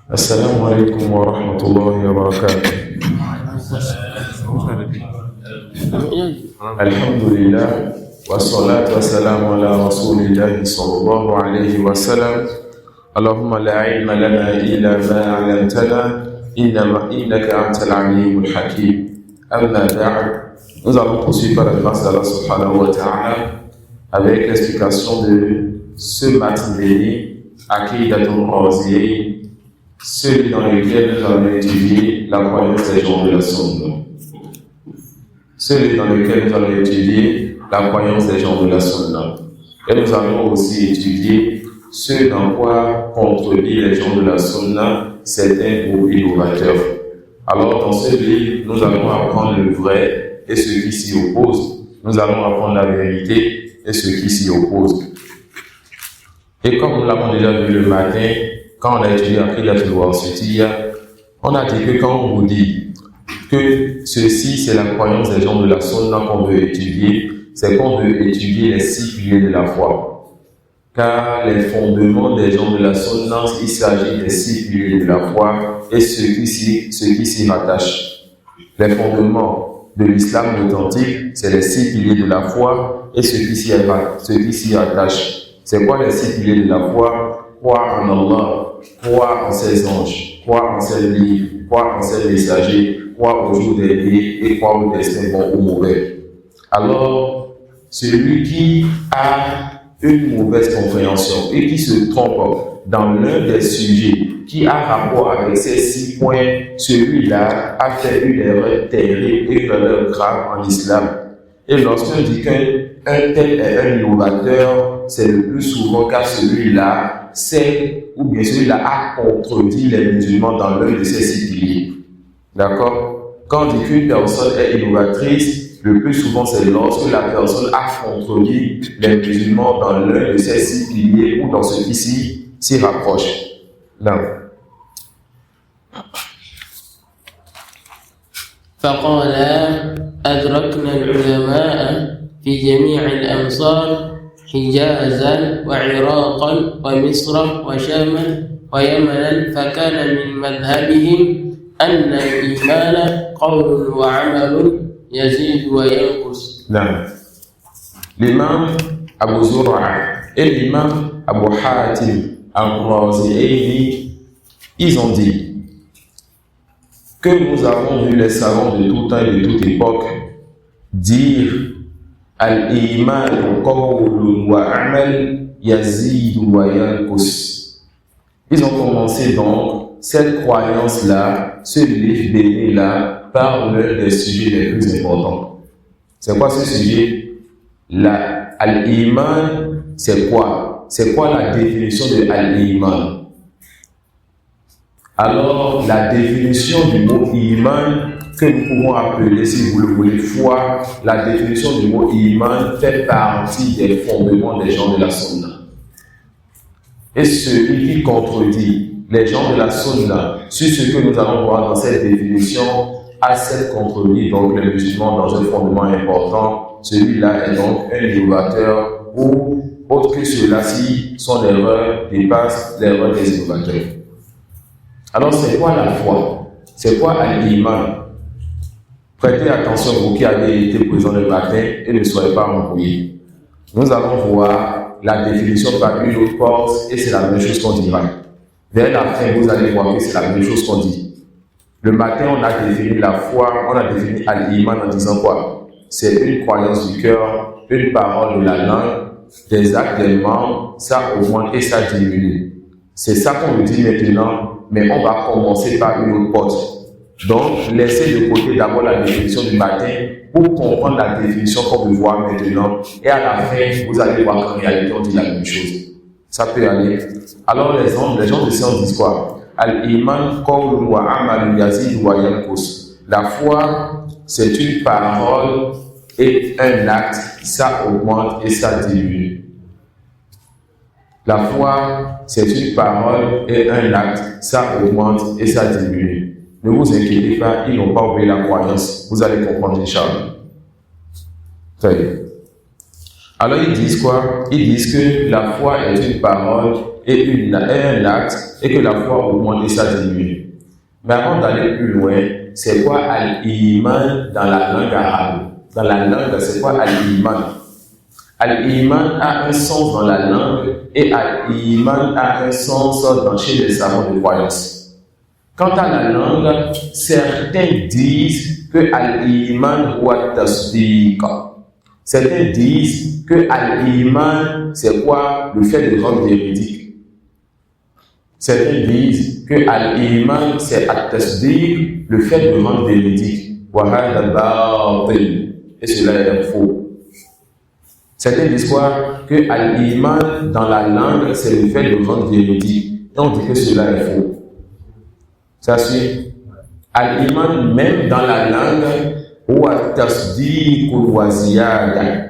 السلام عليكم ورحمة الله وبركاته. الحمد لله والصلاة والسلام على رسول الله صلى الله عليه وسلم. اللهم لا علم لنا إلا ما علمتنا إنك أنت العليم الحكيم. أما بعد, nous allons poursuivre par la grâce d'Allah subhanahu wa ta'ala avec l'explication de ce matin béni, Aqidatul Raziyayn, celui dans lequel nous allons étudier la croyance des gens de la Sunna. Celui dans lequel nous allons étudier la croyance des gens de la Sunna. Et nous allons aussi étudier ce dans quoi contredit les gens de la Sunna certains groupes innovateurs. Alors dans ce livre, nous allons apprendre le vrai et ce qui s'y oppose. Nous allons apprendre la vérité et ce qui s'y oppose. Et comme nous l'avons déjà vu le matin, quand on a étudié Aqidatul Wasitiyya, on a dit que quand on vous dit que ceci c'est la croyance des gens de la Sunna qu'on veut étudier, c'est qu'on veut étudier les 6 piliers de la foi. Car les fondements des gens de la Sunna, il s'agit des 6 piliers de la foi et ce qui s'y rattache. Les fondements de l'islam authentique, c'est les 6 piliers de la foi et ce qui s'y rattache. C'est quoi les 6 piliers de la foi? Croire en Allah, croire en ses anges, croire en ses livres, croire en ses messagers, croire au jour dernier et croire au destin bon ou mauvais. Alors, celui qui a une mauvaise compréhension et qui se trompe dans l'un des sujets qui a rapport avec ces 6 points, celui-là a fait une erreur terrible et une erreur grave en islam. Et lorsqu'on dit qu'un tel est un innovateur, c'est le plus souvent car celui-là c'est ou bien celui-là a contredit les musulmans dans l'un de ces 6 piliers. D'accord? Quand on dit qu'une personne est innovatrice, le plus souvent c'est lorsque la personne a contredit les musulmans dans l'un de ces 6 piliers ou dans ce qui s'y rapproche. Non. فقال أدركنا العلماء في جميع الأمصار حجازا وعراقا ومصر وشاما ويمنا فكان من مذهبهم أن الإيمان قول وعمل يزيد وينقص. نعم. L'imam Abu Zur'a et l'imam Abu Hatim al-Raziyayn, ils ont dit que nous avons vu les savants de tout temps et de toute époque dire al-iman qawlun wa amal yazid wa yanqus. Ils ont commencé donc cette croyance-là, ce livre béni-là, par l'un des sujets les plus importants. C'est quoi ce sujet? Al-iman, c'est quoi? C'est quoi la définition de al-iman? Alors, la définition du mot iman, que nous pouvons appeler, si vous le voulez, foi, la définition du mot iman fait partie des fondements des gens de la Sunna. Et celui qui contredit les gens de la Sunna sur ce que nous allons voir dans cette définition a cette contredit donc les musulmans dans un fondement important. Celui-là est donc un innovateur ou autre que cela-ci, son erreur dépasse l'erreur des innovateurs. Alors, c'est quoi la foi? C'est quoi al-iman? Prêtez attention, vous qui avez été présents le matin et ne soyez pas embrouillés. Nous allons voir la définition par une autre porte et c'est la même chose qu'on dira. Vers la fin, vous allez voir que c'est la même chose qu'on dit. Le matin, on a défini la foi, on a défini al-iman en disant quoi? C'est une croyance du cœur, une parole de la langue, des actes des membres, ça augmente et ça diminue. C'est ça qu'on nous dit maintenant. Mais on va commencer par une autre porte. Donc, laissez de côté d'abord la définition du matin pour comprendre la définition qu'on veut voir maintenant. Et à la fin, vous allez voir qu'en réalité, on dit la même chose. Ça peut aller. Alors, les gens de science disent quoi? Al-iman qawlun wa amalun yazid wa yanqus. La foi, c'est une parole et un acte. Ça augmente et ça diminue. La foi, c'est une parole et un acte, ça augmente et ça diminue. Ne vous inquiétez pas, ils n'ont pas oublié la croyance. Vous allez comprendre, Inch'Allah. Très bien. Alors ils disent quoi? Ils disent que la foi est une parole et un acte, et que la foi augmente et ça diminue. Mais avant d'aller plus loin, c'est quoi al-iman dans la langue arabe? Dans la langue, c'est quoi al-iman? Al-iman a un sens dans la langue et al-iman a un sens chez les savants de croyance. Quant à la langue, certains disent que al-iman wa tasdiq. Certains disent que al-iman, c'est quoi? Le fait de rendre véridique. Certains disent que al-iman, c'est at-tasdiq, le fait de rendre véridique. Wa hadha batil. Et cela est faux. Certains disent quoi? Que al-iman dans la langue, c'est le fait de rendre véridique. Et on dit que cela est faux. Ça suit. Al-iman, même dans la langue, ou at-tasdiq wa ziyada.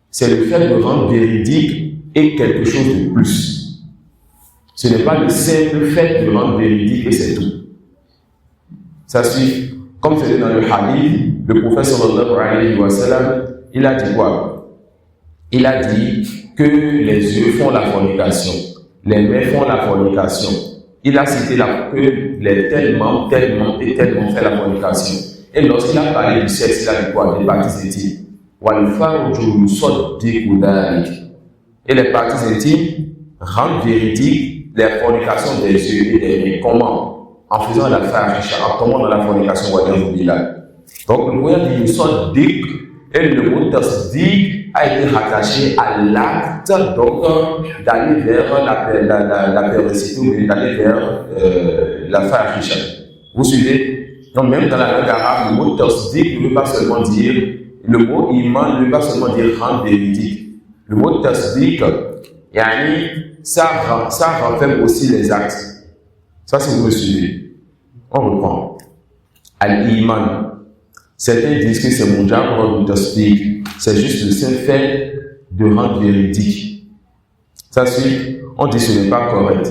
C'est le fait de rendre véridique et quelque chose de plus. Ce n'est pas le simple fait de rendre véridique et c'est tout. Ça suit. Comme c'est dans le hadith, le prophète sallallahu alayhi wa sallam, il a dit quoi? Il a dit que les yeux font la fornication, les mains font la fornication. Il a cité que les tellement fait la fornication. Et lorsqu'il a parlé du sexe, il a dit quoi? Des parties intimes. Et les parties intimes rendent véridique les fornications des yeux et des mains. Comment? En faisant la fahisha, en tombant dans la fornication. Donc le moyen de soit dik et le mot tasdiq a été rattaché à l'acte donc d'aller vers la perversité ou d'aller vers la fahisha. Vous suivez? Donc même dans la langue arabe, le mot tasdiq ne veut pas seulement dire, le mot iman ne veut pas seulement dire rendre véridique. Le mot tasdiq, ça renferme aussi les actes. Ça, si vous me suivez, on reprend. Al-iman. Certains disent que c'est mon genre de tasdiq. C'est juste le simple fait de rendre véridique. Ça suit, on dit que ce n'est pas correct.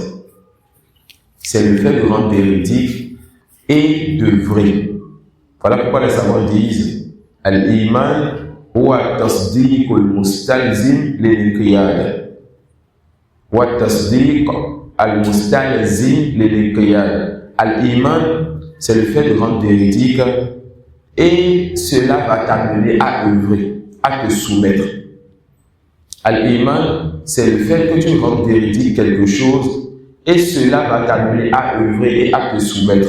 C'est le fait de rendre véridique et de vrai. Voilà pourquoi les savants disent Al-iman huwa tasdiq al-mustalzim lil-qiyad. Wa tasdiq al-mustalzim lil-qiyad. Al-iman, c'est le fait de rendre véridique et cela va t'amener à œuvrer, à te soumettre. Al-iman, c'est le fait que tu rendes véridique quelque chose et cela va t'amener à œuvrer et à te soumettre.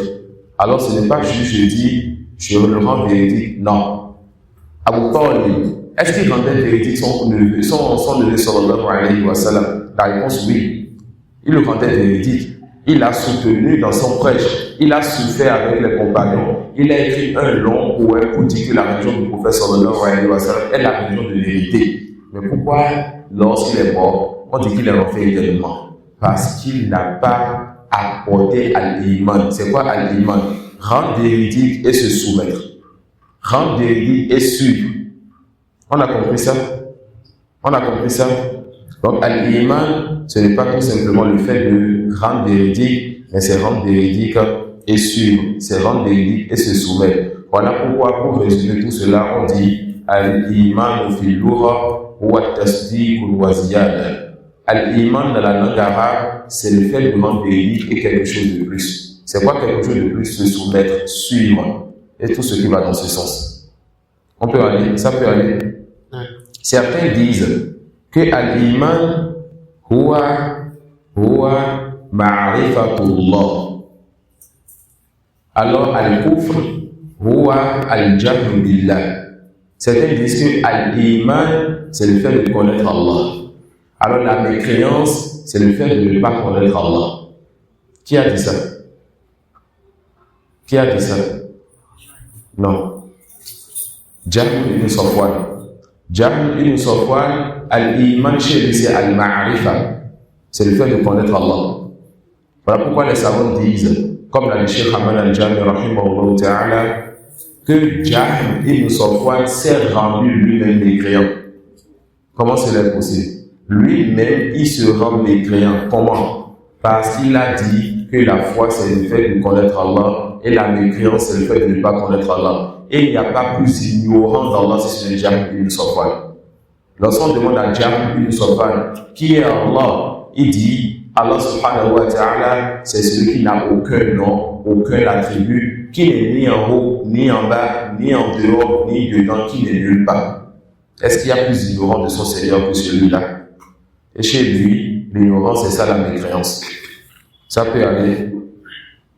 Alors ce n'est pas juste je dis, je le rends véridique. Non. Abu Talib, est-ce qu'il rendait véridique son neveu sallallahu alayhi wa sallam? La réponse oui. Il le rendait véridique. Il a soutenu dans son prêche, il a souffert avec les compagnons, il a écrit un long poème pour dire que la religion du prophète sallallahu alayhi wa sallam est la religion de vérité. Mais pourquoi, lorsqu'il est mort, on dit qu'il est refait éternellement? Parce qu'il n'a pas apporté à l'iman. C'est quoi à l'iman? Rendre véridique et se soumettre. Rendre véridique et suivre. On a compris ça? On a compris ça? Donc, al-iman, ce n'est pas tout simplement le fait de rendre véridique, mais c'est rendre véridique et suivre. C'est rendre véridique et se soumettre. Voilà pourquoi, pour résumer tout cela, on dit al-iman fil lugha wa tasdiq wa ziyada. Al-iman dans la langue arabe, c'est le fait de rendre véridique et quelque chose de plus. C'est quoi quelque chose de plus? Se soumettre, suivre et tout ce qui va dans ce sens. On peut aller, ça peut aller. Certains disent que al-iman huwa ma'rifatullah. Alors al-kufr huwa al-jahl billah. Certains disent que al-iman, c'est le fait de connaître Allah. Alors la mécréance, c'est le fait de ne pas connaître Allah. Qui a dit ça? Qui a dit ça? Non. Jahl ibn Safwan. Jahl ibn Safwan, al-iman chez lui, c'est al-ma'rifa. C'est le fait de connaître Allah. Voilà pourquoi les savants disent, comme l'a dit Cheikh Hamad al-Jami, rahimahullah ta'ala, que Jahl ibn Safwan s'est rendu lui-même mécréant. Comment cela est possible? Lui-même, il se rend mécréant. Comment? Parce qu'il a dit que la foi, c'est le fait de connaître Allah et la mécréance, c'est le fait de ne pas connaître Allah. Et il n'y a pas plus ignorant d'Allah si ce n'est Jahl ibn Safwan. Lorsqu'on demande à Jahl ibn Safwan qui est Allah, il dit Allah subhanahu wa ta'ala, c'est celui qui n'a aucun nom, aucun attribut, qui n'est ni en haut, ni en bas, ni en dehors, ni dedans, qui n'est nulle part. Est-ce qu'il y a plus d'ignorant de son Seigneur que celui-là? Et chez lui, l'ignorance, c'est ça la mécréance. Ça peut aller.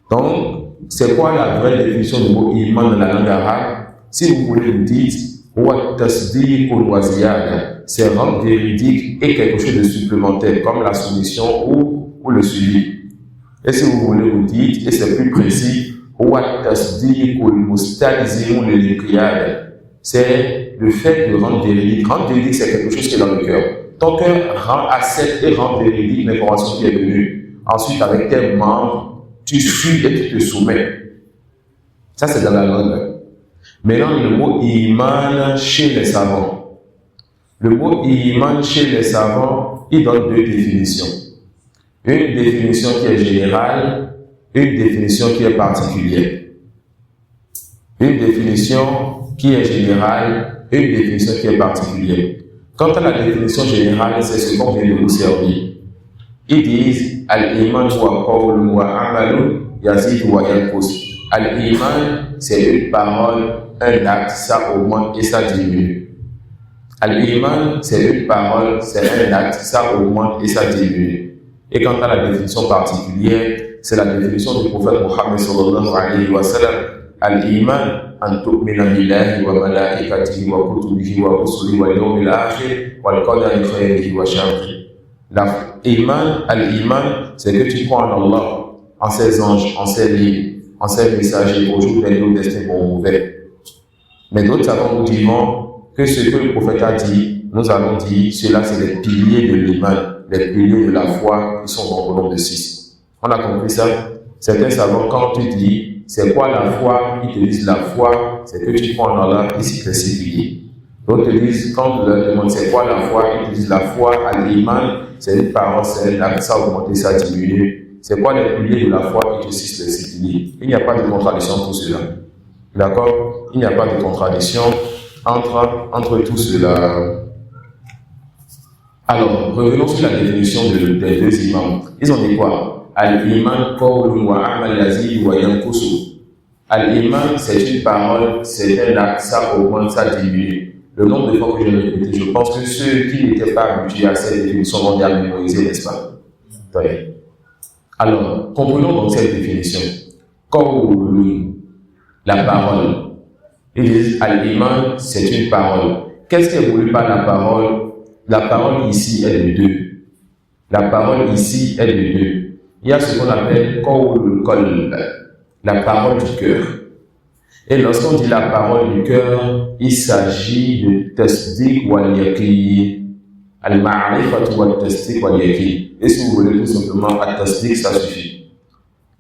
Donc, c'est quoi la vraie définition du mot iman dans la langue arabe? Si vous voulez vous dites, c'est rendre véridique et quelque chose de supplémentaire, comme la soumission ou le suivi. Et si vous voulez vous dites, et c'est plus précis, c'est le fait de rendre véridique. Rendre véridique, c'est quelque chose qui est dans le cœur. Ton cœur accepte et rend véridique l'information qui est venue. Ensuite, avec tes membres, tu suis et tu te soumets. Ça, c'est dans la langue. Maintenant, le mot iman chez les savants. Le mot iman chez les savants, il donne deux définitions. Une définition qui est générale, une définition qui est particulière. Une définition qui est générale, une définition qui est particulière. Quant à la définition générale, c'est ce qu'on vient de vous servir. Ils disent al-iman wa qawlun wa amalun yazid wa yanqus. Al-iman, c'est une parole, un acte, ça augmente et ça diminue. Al-iman, c'est une parole, c'est un acte, ça augmente et ça diminue. Et quant à la définition particulière, c'est la définition du prophète Mohammed sallallahu alayhi wa sallam. Al-iman, an tu'mina billahi wa malaikatihi wa kutubihi wa rusulihi wa yawmil akhir wal qadari khayrihi wa sharrihi. Al-iman, c'est que tu crois en Allah, en ses anges, en ses livres, en ses messagers, au jour des nos destins bon ou mauvais. Mais d'autres savants nous diront que ce que le prophète a dit, nous allons dire, cela c'est les piliers de l'iman, les piliers de la foi qui sont en nombre de 6. On a compris ça? Certains savants, quand tu dis, c'est quoi la foi? Ils te disent la foi, c'est que tu crois en Allah, ici c'est les 6 piliers. D'autres te disent, quand tu leur demandes c'est quoi la foi, ils te disent la foi à l'iman, c'est une parole, c'est un acte, ça augmente, ça diminue. C'est quoi les piliers de la foi? Ils te disent les 6 piliers. Il n'y a pas de contradiction pour cela. D'accord? Il n'y a pas de contradiction entre tout cela. Alors, revenons sur la définition des deux imams. Ils ont dit quoi? Al-iman qawlun wa amal yazid wa yanqusu. Al-iman, c'est une parole, c'est un acte, ça augmente, ça diminue. Le nombre de fois que je l'ai répété, je pense que ceux qui n'étaient pas habitués à cette définition vont bien mémoriser, n'est-ce pas? Alors, comprenons donc cette définition. Qawlun, la parole. Ils disent al-iman, c'est une parole. Qu'est-ce qui est voulu par la parole? La parole ici est de deux. La parole ici est de deux. Il y a ce qu'on appelle qawlul qalb, la parole du cœur. Et lorsqu'on dit la parole du cœur, il s'agit de tasdiq wal yaqin. Al-ma'rifatu wal tasdiq wal yaqin. Et si vous voulez tout simplement at-tasdiq, ça suffit.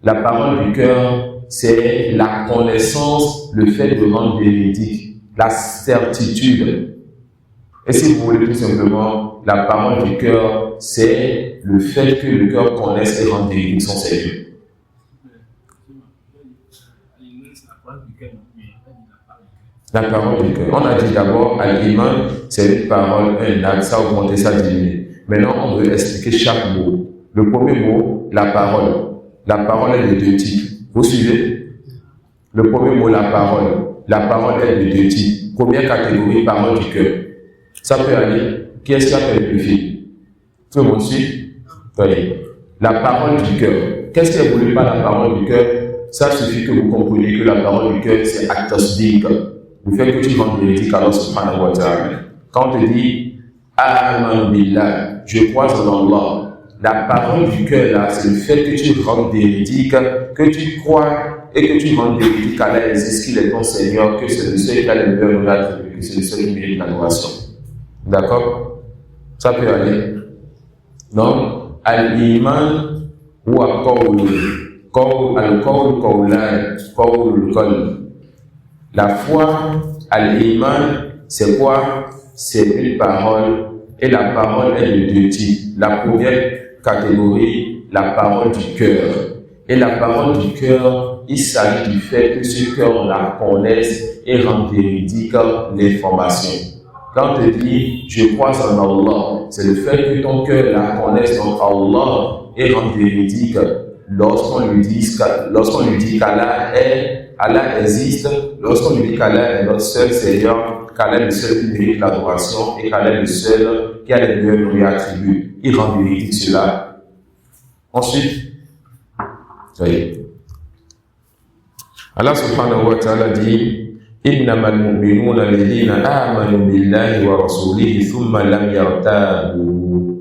La parole du cœur, c'est la connaissance, le fait de rendre véridique, la certitude. Et si vous voulez tout simplement, la parole du cœur, c'est le fait que le cœur connaisse et rende véridique son Seigneur. La parole du cœur. On a dit d'abord, al-iman, c'est une parole, un acte, ça augmente, ça diminue. Maintenant, on veut expliquer chaque mot. Le premier mot, la parole. La parole est de deux types. Vous suivez? Le premier mot, la parole. La parole est de deux types. Première catégorie, parole du cœur. Ça peut aller. Qui est-ce qui a fait le plus fil? Tout le monde suit? Oui. La parole du cœur. Qu'est-ce qui est voulu par la parole du cœur? Ça suffit que vous compreniez que la parole du cœur, c'est at-tasdiq. Le fait que tu rendes véridique à Allah subhanahu wa ta'ala. Quand on te dit Aman billah, je crois en Allah. La parole du cœur là, c'est le fait que tu rendes véridique, que tu crois et que tu rendes véridique à Allah existe, qu'il est ton Seigneur, que c'est le seul qui a le meilleur, que c'est le seul qui mérite l'adoration. D'accord? Ça peut aller. Donc, al-iman wa qawlun. Al-qawl qawlan, qawlul qalb. La foi, al-iman, c'est quoi? C'est une parole, et la parole est de deux types. La première catégorie, la parole du cœur. Et la parole du cœur, il s'agit du fait que ce cœur la connaisse et rend véridique l'information. Quand on te dit je crois en Allah, c'est le fait que ton cœur la connaisse, donc Allah est rend véridique. Lorsqu'on lui dit qu'Allah existe, lorsqu'on lui dit qu'Allah est notre seul Seigneur, qu'Allah est le seul qui mérite l'adoration et qu'Allah est le seul qui a les meilleurs attributs, il rend véridique cela. Ensuite, voyez, Allah subhanahu wa ta'ala dit إنما المؤمنون الذين آمنوا بالله ورسوله ثم لم يرتابوا.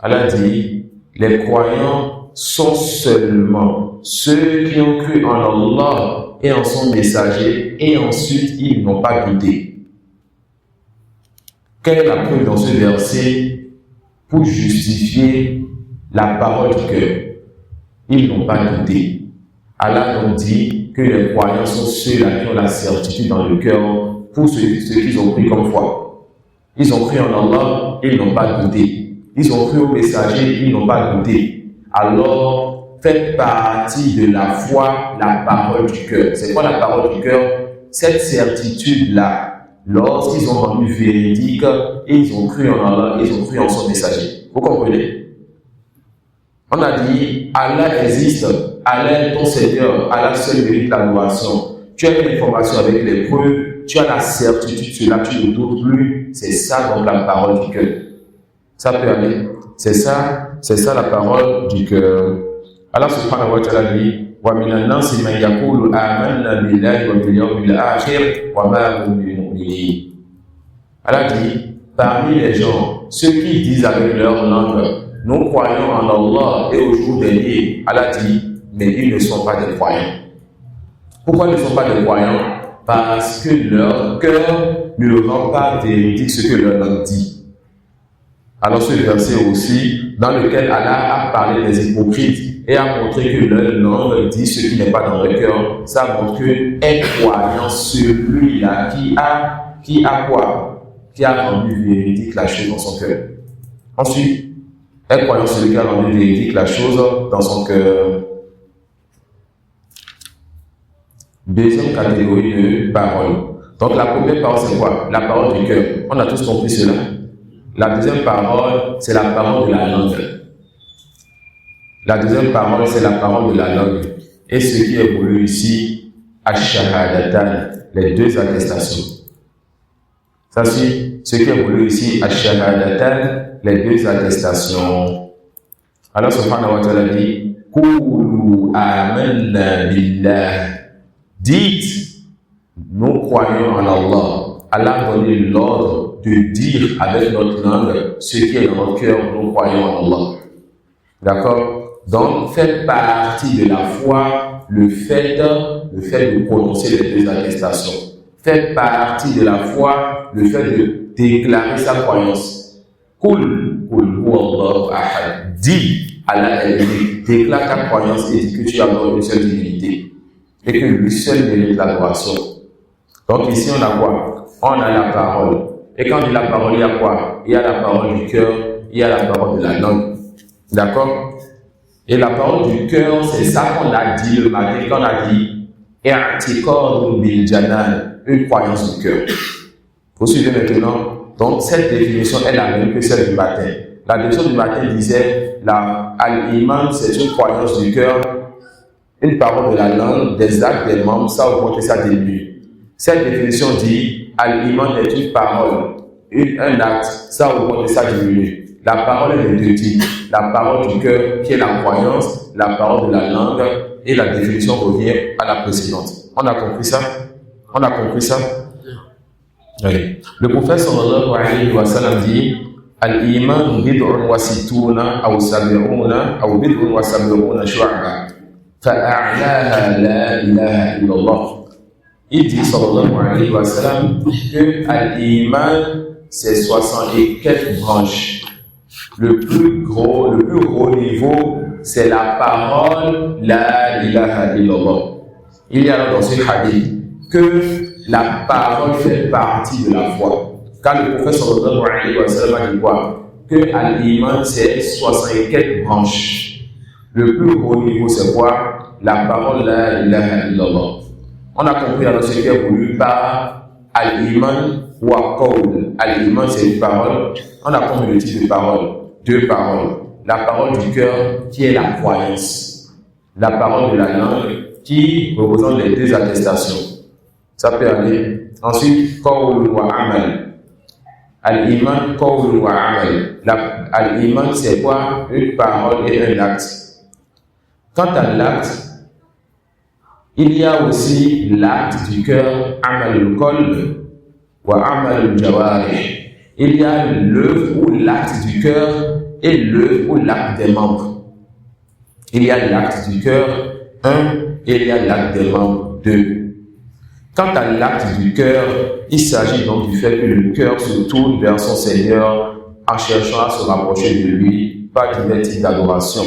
Allah dit, les croyants sont seulement ceux qui ont cru en Allah et en son messager et ensuite ils n'ont pas douté. Quelle est la preuve dans ce verset pour justifier la parole du cœur? Ils n'ont pas douté. Allah donc dit que les croyants sont ceux-là qui ont la certitude dans le cœur pour ceux qu'ils ont pris comme foi. Ils ont cru en Allah, ils n'ont pas douté. Ils ont cru au messager, ils n'ont pas douté. Alors, faites partie de la foi, la parole du cœur. C'est quoi la parole du cœur? Cette certitude-là, lorsqu'ils ont rendu véridique et ils ont cru en Allah, ils ont cru en son messager. Vous comprenez? On a dit, Allah existe, Allah est ton Seigneur, Allah seul mérite l'adoration. Tu as une information avec les preuves, tu as la certitude, cela tu ne doutes plus. C'est ça donc la parole du cœur. Ça peut aller. C'est ça la parole du cœur. Allah subhanahu wa ta'ala dit, وَمِنَ النَّاسِ مَنْ يَقُولُ آمَنَّا بِاللَّهِ وَبِالْيَوْمِ الْآخِرِ وَمَا هُمْ بِمُؤْمِنِينَ. Allah dit, parmi les gens, ceux qui disent avec leur langue, nous croyons en Allah et au jour dernier, Allah dit, mais ils ne sont pas des croyants. Pourquoi ils ne sont pas des croyants? Parce que leur cœur ne le rend pas véridique ce que leur langue dit. Alors ce verset aussi, dans lequel Allah a parlé des hypocrites et a montré que leur langue dit ce qui n'est pas dans leur cœur, ça montre que est croyant celui-là qui a quoi? Qui a rendu véridique la chose dans son cœur. Ensuite, est croyant celui qui a rendu véridique la chose dans son cœur. Deuxième catégorie de paroles. Donc la première parole c'est quoi? La parole du cœur. On a tous compris cela. La deuxième parole, c'est la parole de la langue. La deuxième parole, c'est la parole de la langue. Et ce qui est voulu ici, ash-shahadatan, les deux attestations. Ça c'est ce qui est voulu ici, ash-shahadatan, les deux attestations. Allah subhanahu wa ta'ala dit, Qulu amanna billah. Dites, nous croyons en Allah. Allah a donné l'ordre de dire avec notre langue ce qui est dans notre cœur, nous croyons en Allah. D'accord? Donc, fait partie de la foi le fait de prononcer les deux attestations. Fait partie de la foi le fait de déclarer sa croyance. Qul huwallahu ahad. Dis, Allah est unique. Déclare ta croyance et dis que tu as une seule divinité. Et que lui seul mérite l'adoration. Donc ici on a quoi? On a la parole. Et quand on dit la parole, il y a quoi? Il y a la parole du cœur, il y a la parole de la langue. D'accord? Et la parole du cœur, c'est ça qu'on a dit le matin, quand on a dit i'tiqadun bil janan, une croyance du cœur. Vous suivez maintenant? Donc cette définition est la même que celle du matin. La définition du matin disait al-iman, c'est une croyance du cœur, une parole de la langue, des actes, des membres, ça augmente et ça diminue. Cette définition dit al-iman est une parole, un acte, ça augmente et ça diminue. La parole est de deux types. La parole du cœur qui est la croyance, la parole de la langue et la définition revient à la précédente. On a compris ça? On a compris ça? Oui. Le prophète sallallahu alayhi wa sallam dit al-iman bid'un wa sittuna aw sab'una aw bid'un wa sab'una shu'ba fa'a'laha la ilaha illallah. Il dit sallallahu alayhi wa sallam que al-iman c'est 64 branches. Le plus haut niveau, c'est la parole la ilaha illallah. Il y a dans ce hadith que la parole fait partie de la foi. Car le prophète sallallahu alayhi wa sallam a dit quoi? Que al-iman c'est 64 branches. Le plus haut niveau c'est quoi? La parole la ilaha illallah. On a compris alors ce qui est voulu par al-iman wa qawl. Al-iman, c'est une parole. On a comme le type de parole. Deux paroles. La parole du cœur qui est la croyance. La parole de la langue qui représente les deux attestations. Ça peut aller. Ensuite, qawl wa amal. Al-iman, qawl wa amal. Al-iman, c'est quoi? Une parole et un acte. Quant à l'acte, il y a aussi l'acte du cœur, amal al-qalb wa amal al-jawarih. Il y a l'œuvre ou l'acte du cœur et l'œuvre ou l'acte des membres. Il y a l'acte du cœur, 1, et il y a l'acte des membres, 2. Quant à l'acte du cœur, il s'agit donc du fait que le cœur se tourne vers son Seigneur en cherchant à se rapprocher de lui par divers types d'adoration.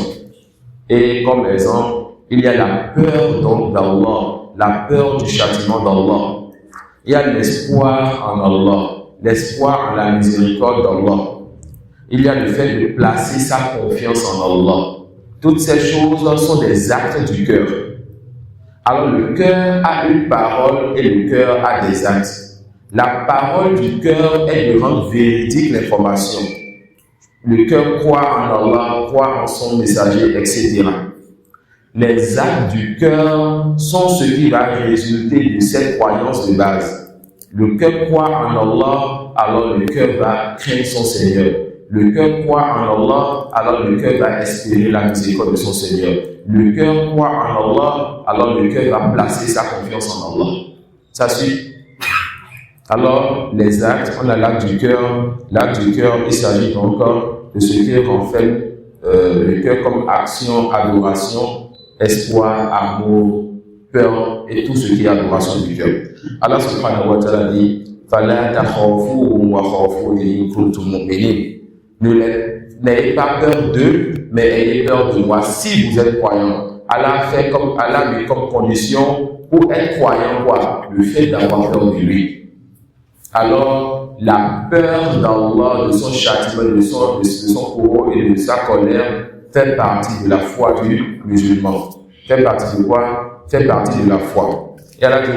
Et comme exemple, il y a la peur donc d'Allah, la peur du châtiment d'Allah. Il y a l'espoir en Allah, l'espoir en la miséricorde d'Allah. Il y a le fait de placer sa confiance en Allah. Toutes ces choses sont des actes du cœur. Alors le cœur a une parole et le cœur a des actes. La parole du cœur est de rendre véridique l'information. Le cœur croit en Allah, croit en son messager, etc. Les actes du cœur sont ce qui va résulter de cette croyance de base. Le cœur croit en Allah, alors le cœur va craindre son Seigneur. Le cœur croit en Allah, alors le cœur va espérer la miséricorde de son Seigneur. Le cœur croit en Allah, alors le cœur va placer sa confiance en Allah. Ça suit. Alors, les actes, on a l'acte du cœur. L'acte du cœur, il s'agit encore de ce qui renferme le cœur comme action, adoration, espoir, amour, peur et tout ce qui est adoration du cœur. Allah subhanahu wa ta'ala dit فَلَا تَخَافُوهُمْ وَخَافُونِي إِن كُنتُم مُؤْمِنِينَ. N'ayez pas peur d'eux, mais ayez peur de moi si vous êtes croyants. Allah met comme condition pour être croyant quoi? Le fait d'avoir peur de lui. Alors, la peur d'Allah, de son châtiment, de son courroux et de sa colère fait partie de la foi du musulman. Fait partie de quoi? Fait partie de la foi. Et Allah dit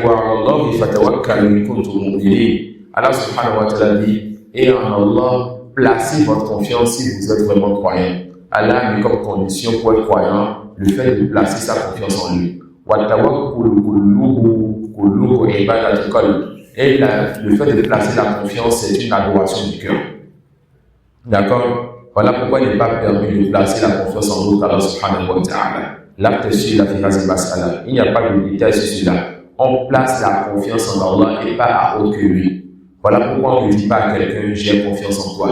Allah subhanahu wa ta'ala dit, et en Allah, placez votre confiance si vous êtes vraiment croyant. Allah met comme condition pour être croyant le fait de placer sa confiance en lui. Et le fait de placer la confiance, c'est une adoration du cœur. D'accord? Voilà pourquoi il n'est pas permis de placer la confiance en l'autre, Allah subhanahu wa ta'ala. L'acte sur la finance masala. Il n'y a pas de détail sur cela. On place la confiance en Allah et pas à autre que lui. Voilà pourquoi on ne dit pas à quelqu'un j'ai confiance en toi.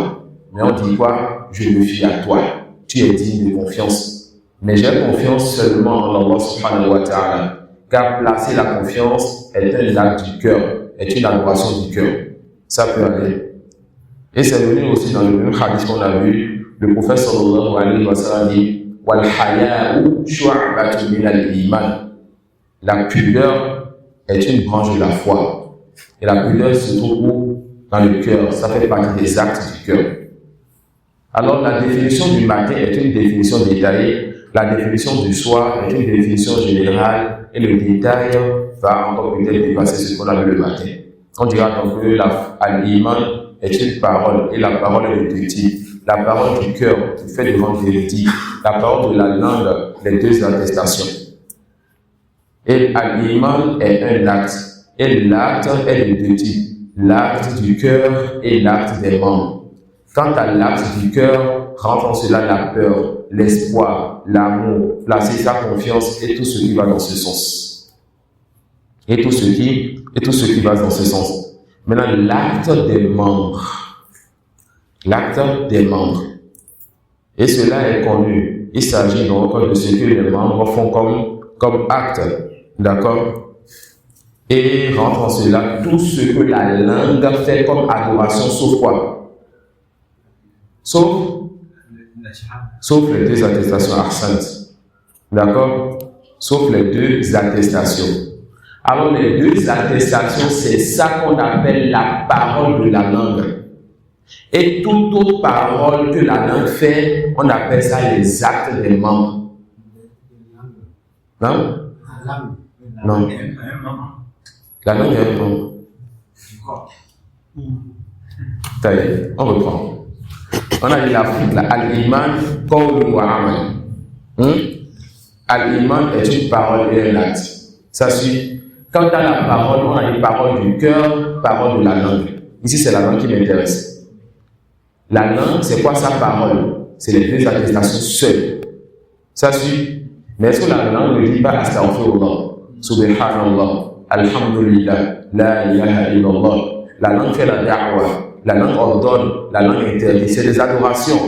Mais on dit quoi? Je me fie à toi. Tu es digne de confiance. Mais j'ai confiance seulement en Allah subhanahu wa ta'ala. Car placer la confiance est un acte du cœur, est une adoration du cœur. Ça peut aller. Et c'est venu aussi dans le même hadith qu'on a vu. Le prophète sallallahu alayhi wa sallam dit wal haya'u shu'batun min al-iman. La pudeur est une branche de la foi. Et la pudeur se trouve où? Dans le cœur. Ça fait partie des actes du cœur. Alors la définition du matin est une définition détaillée. La définition du soir est une définition générale. Et le détail va encore peut-être dépasser ce qu'on a vu le matin. On dira donc que l'iman est une parole. Et la parole est de deux types. La parole du cœur, qui fait de rendre véridique. La parole de la langue, les deux attestations. Et l'iman est un acte. Et l'acte est de deux types. L'acte du cœur et l'acte des membres. Quant à l'acte du cœur, rentre en cela la peur, l'espoir, l'amour, placer sa confiance et tout ce qui va dans ce sens. Et tout ce qui va dans ce sens. Maintenant, l'acte des membres. L'acte des membres. Et cela est connu. Il s'agit donc de ce que les membres font comme acte. D'accord? Et rentre en cela tout ce que la langue fait comme adoration, sauf quoi? Sauf les deux attestations absentes. D'accord? Sauf les deux attestations. Alors les deux attestations, c'est ça qu'on appelle la parole de la langue. Et toute autre parole que la langue fait, on appelle ça les actes des membres. Non? Non. La langue est un membre. On reprend. On a dit al-iman, qawlun wa amal. Al-iman est une parole et un acte. Ça suit. Quant à la parole, on a dit parole du cœur, parole de la langue. Ici, c'est la langue qui m'intéresse. La langue, c'est quoi sa parole? C'est les deux attestations seules. Ça suit. Mais est-ce que la langue ne dit pas astaghfirullah, subhanallah, alhamdulillah, la ilaha illallah? La langue fait la da'wa, la langue ordonne, la langue interdit. C'est des adorations.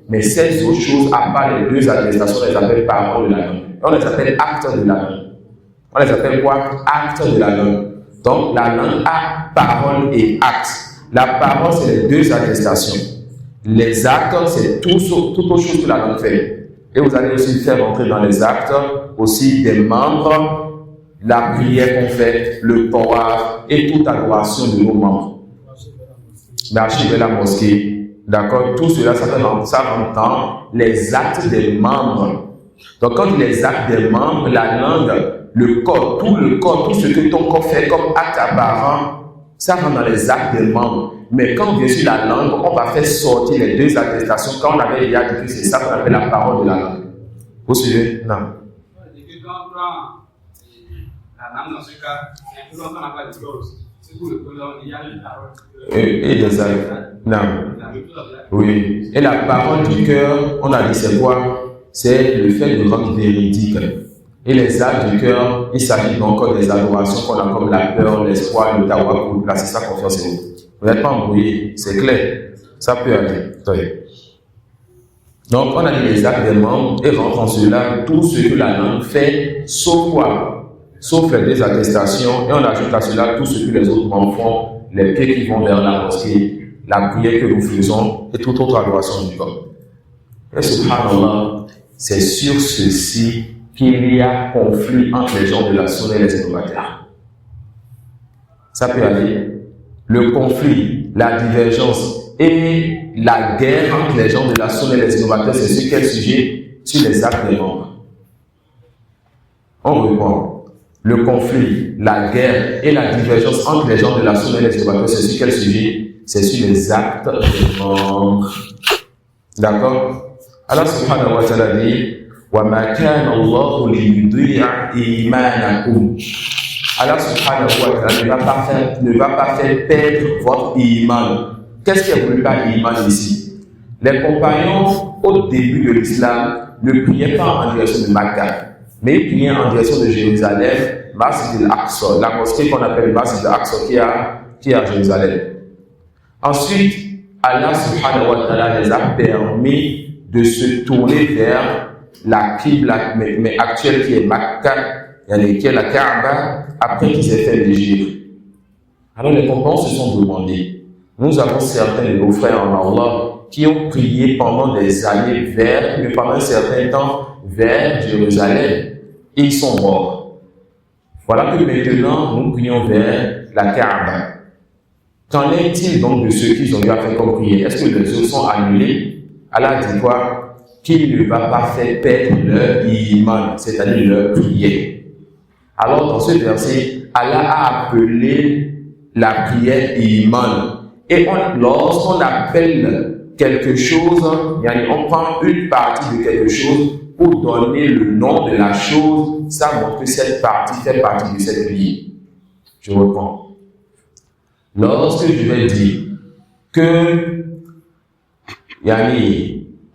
Mais ces autres choses, à part les deux attestations, on les appelle paroles de la langue. On les appelle actes de la langue. On les appelle quoi? Actes de la langue. Donc, la langue a parole et acte. La parole, c'est les deux attestations. Les actes, c'est toute autre chose que la langue fait. Et vous allez aussi faire entrer dans les actes aussi des membres, la prière qu'on fait, le tawaf et toute adoration de nos membres. Marcher vers la mosquée, d'accord? Tout cela, ça entend les actes des membres. Donc, quand les actes des membres, la langue, le corps, tout ce que ton corps fait comme acte apparent, ça rentre dans les actes des membres. Mais quand on vient sur la langue, on va faire sortir les deux attestations. Quand on avait déjà dit que c'est ça qu'on appelle la parole de la langue. Vous suivez? Non. Quand on prend la langue dans ce cas, c'est un peu longtemps qu'on n'a pas de choses. C'est pour le colon, il y a une parole. Et des actes. Non. Oui. Et la parole du cœur, on a dit c'est quoi? C'est le fait de rendre véridique. Et les actes du cœur, il s'agit donc des adorations qu'on a comme la peur, l'espoir, le tawa pour placer sa confiance en vous. Vous n'êtes pas embrouillé, c'est clair. Ça peut aller. Donc, on a dit les actes des membres et rentre en cela tout ce que la langue fait, sauf quoi? Sauf les deux attestations. Et on ajoute à cela tout ce que les autres membres font, les pieds qui vont vers la mosquée, la prière que nous faisons et toute autre adoration du corps. Et subhanallah, c'est sur ceci qu'il y a conflit entre les gens de la sunna et les innovateurs. Ça peut aller. Le conflit, la divergence et la guerre entre les gens de la sunna et les innovateurs, c'est sur quel sujet? Sur les actes des membres. On reprend. Le conflit, la guerre et la divergence entre les gens de la sunna et les innovateurs, c'est sur quel sujet? C'est sur les actes des membres. D'accord? Allah subhanahu wa ta'ala dit وَمَا كَانَ اللَّهُ لِيُضِيعَ إِيمَانَكُمْ. Allah subhanahu wa ta'ala ne va pas faire perdre votre iman. Qu'est-ce qui est voulu par iman ici? Les compagnons, au début de l'islam, ne priaient pas en direction de Makkah, mais ils priaient en direction de Jérusalem, Masjid al-Aqsa, la mosquée qu'on appelle Masjid al-Aqsa qui est à Jérusalem. Ensuite, Allah subhanahu wa ta'ala les a permis de se tourner vers la Qibla, mais actuelle qui est Makkah, qui est la Kaaba, après qu'ils aient fait l'Égypte. Alors les compagnons se sont demandé, nous avons certains de nos frères en Allah qui ont prié pendant des années mais pendant un certain temps, vers Jérusalem. Ils sont morts. Voilà que maintenant, nous prions vers la Kaaba. Qu'en est-il donc de ceux qui ont eu à faire comme prière? Est-ce que les autres sont annulés? Allah dit quoi? Qu'il ne va pas faire perdre leur iman, c'est-à-dire leur prière. Alors dans ce verset, Allah a appelé la prière iman. Et lorsqu'on appelle quelque chose, on prend une partie de quelque chose pour donner le nom de la chose, ça montre que cette partie fait partie de cette prière. Je reprends. Lorsque je vais dire que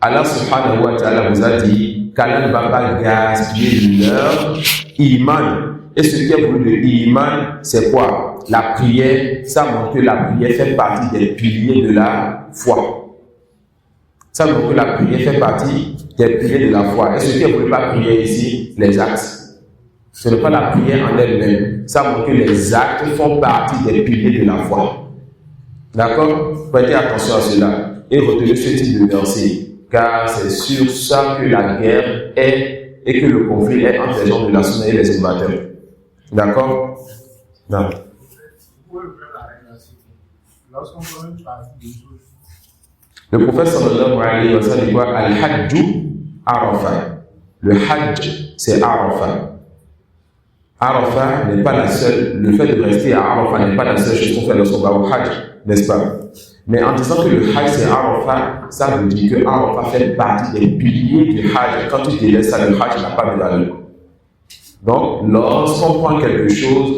Allah subhanahu wa ta'ala vous a dit qu'Allah ne va pas gaspiller leur iman. Et ce qui est voulu de iman, c'est quoi? La prière. Ça montre que la prière fait partie des piliers de la foi. Ça montre que la prière fait partie des piliers de la foi. Et ce qui est voulu par prière ici, les actes. Ce n'est pas la prière en elle-même. Ça montre que les actes font partie des piliers de la foi. D'accord? Prêtez attention à cela. Et retenez ce type de verset. Car c'est sur ça que la guerre est et que le conflit est entre les gens de la sunna et les innovateurs. D'accord? Non. Le prophète sallallahu alayhi wa sallam dit quoi? Al-Hajju Arafah. Le Hajj, c'est Arafah. Arafah n'est pas la seule, le fait de rester à Arafah n'est pas la seule chose qu'on fait lorsqu'on va au Hajj. n'est-ce pas? Mais en disant que le Hajj c'est Arafat, ça veut dire que Arafat fait partie des piliers du Hajj. Quand tu délaisses ça, le Hajj n'a pas de valeur. Donc, lorsqu'on prend quelque chose,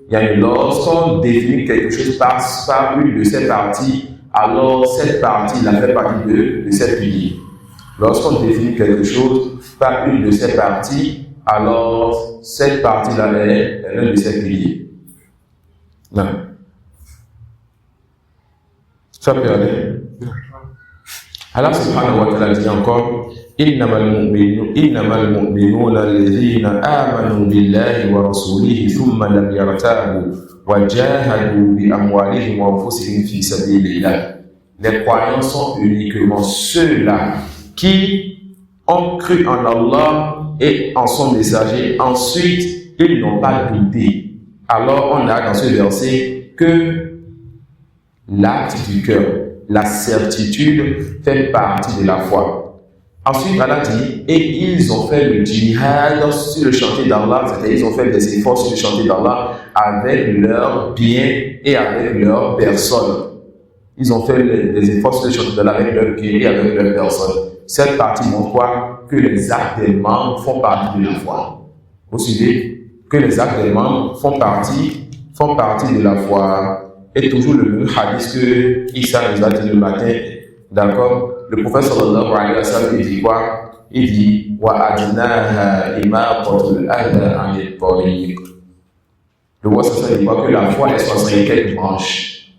lorsqu'on définit quelque chose par une de ces parties, alors cette partie, elle fait partie de ces piliers. Lorsqu'on définit quelque chose par une de ces parties, alors cette partie-là est l'un de ces piliers. Non. Ça peut aller. Allah subhanahu wa ta'ala dit encore إنما المؤمنون الذين آمنوا بالله ورسوله ثم لم يرتابوا وجاهدوا بأموالهم وأنفسهم في سبيل الله. Les croyants sont uniquement ceux-là qui ont cru en Allah et en son messager. Ensuite, ils n'ont pas douté. Alors, on a dans ce verset que l'acte du cœur, la certitude fait partie de la foi. Ensuite, Allah dit, et ils ont fait le djihad sur le chantier d'Allah, c'est-à-dire ils ont fait des efforts sur le chantier d'Allah avec leurs biens et avec leurs personnes. Ils ont fait des efforts sur le chantier d'Allah avec leurs biens et avec leurs personnes. Cette partie montre quoi? Que les actes des membres font partie de la foi. Vous suivez? Que les actes des membres font partie de la foi. Et toujours le même hadith que Issa nous a dit le matin, d'accord? Le prophète sallallahu alayhi wa sallam, il dit quoi? Il dit wa adnaha imaqatul adha anil tariq. Le roi sallallahu dit quoi? Que la foi est 64 branches.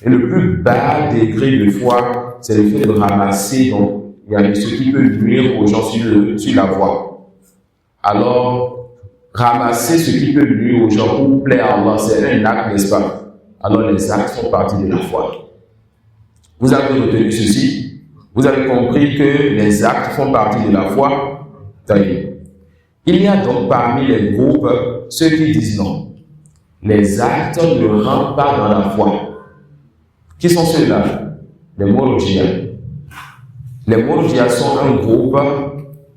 Et le plus bas degré de foi, c'est le fait de ramasser donc il y a ce qui peut nuire aux gens sur la voie. Alors, ramasser ce qui peut nuire aux gens pour plaire à Allah, c'est un acte, n'est-ce pas? Alors les actes font partie de la foi. Vous avez retenu ceci? Vous avez compris que les actes font partie de la foi? Il y a donc parmi les groupes ceux qui disent non. Les actes ne rentrent pas dans la foi. Qui sont ceux-là? Les Murji'a. Les Murji'a sont un groupe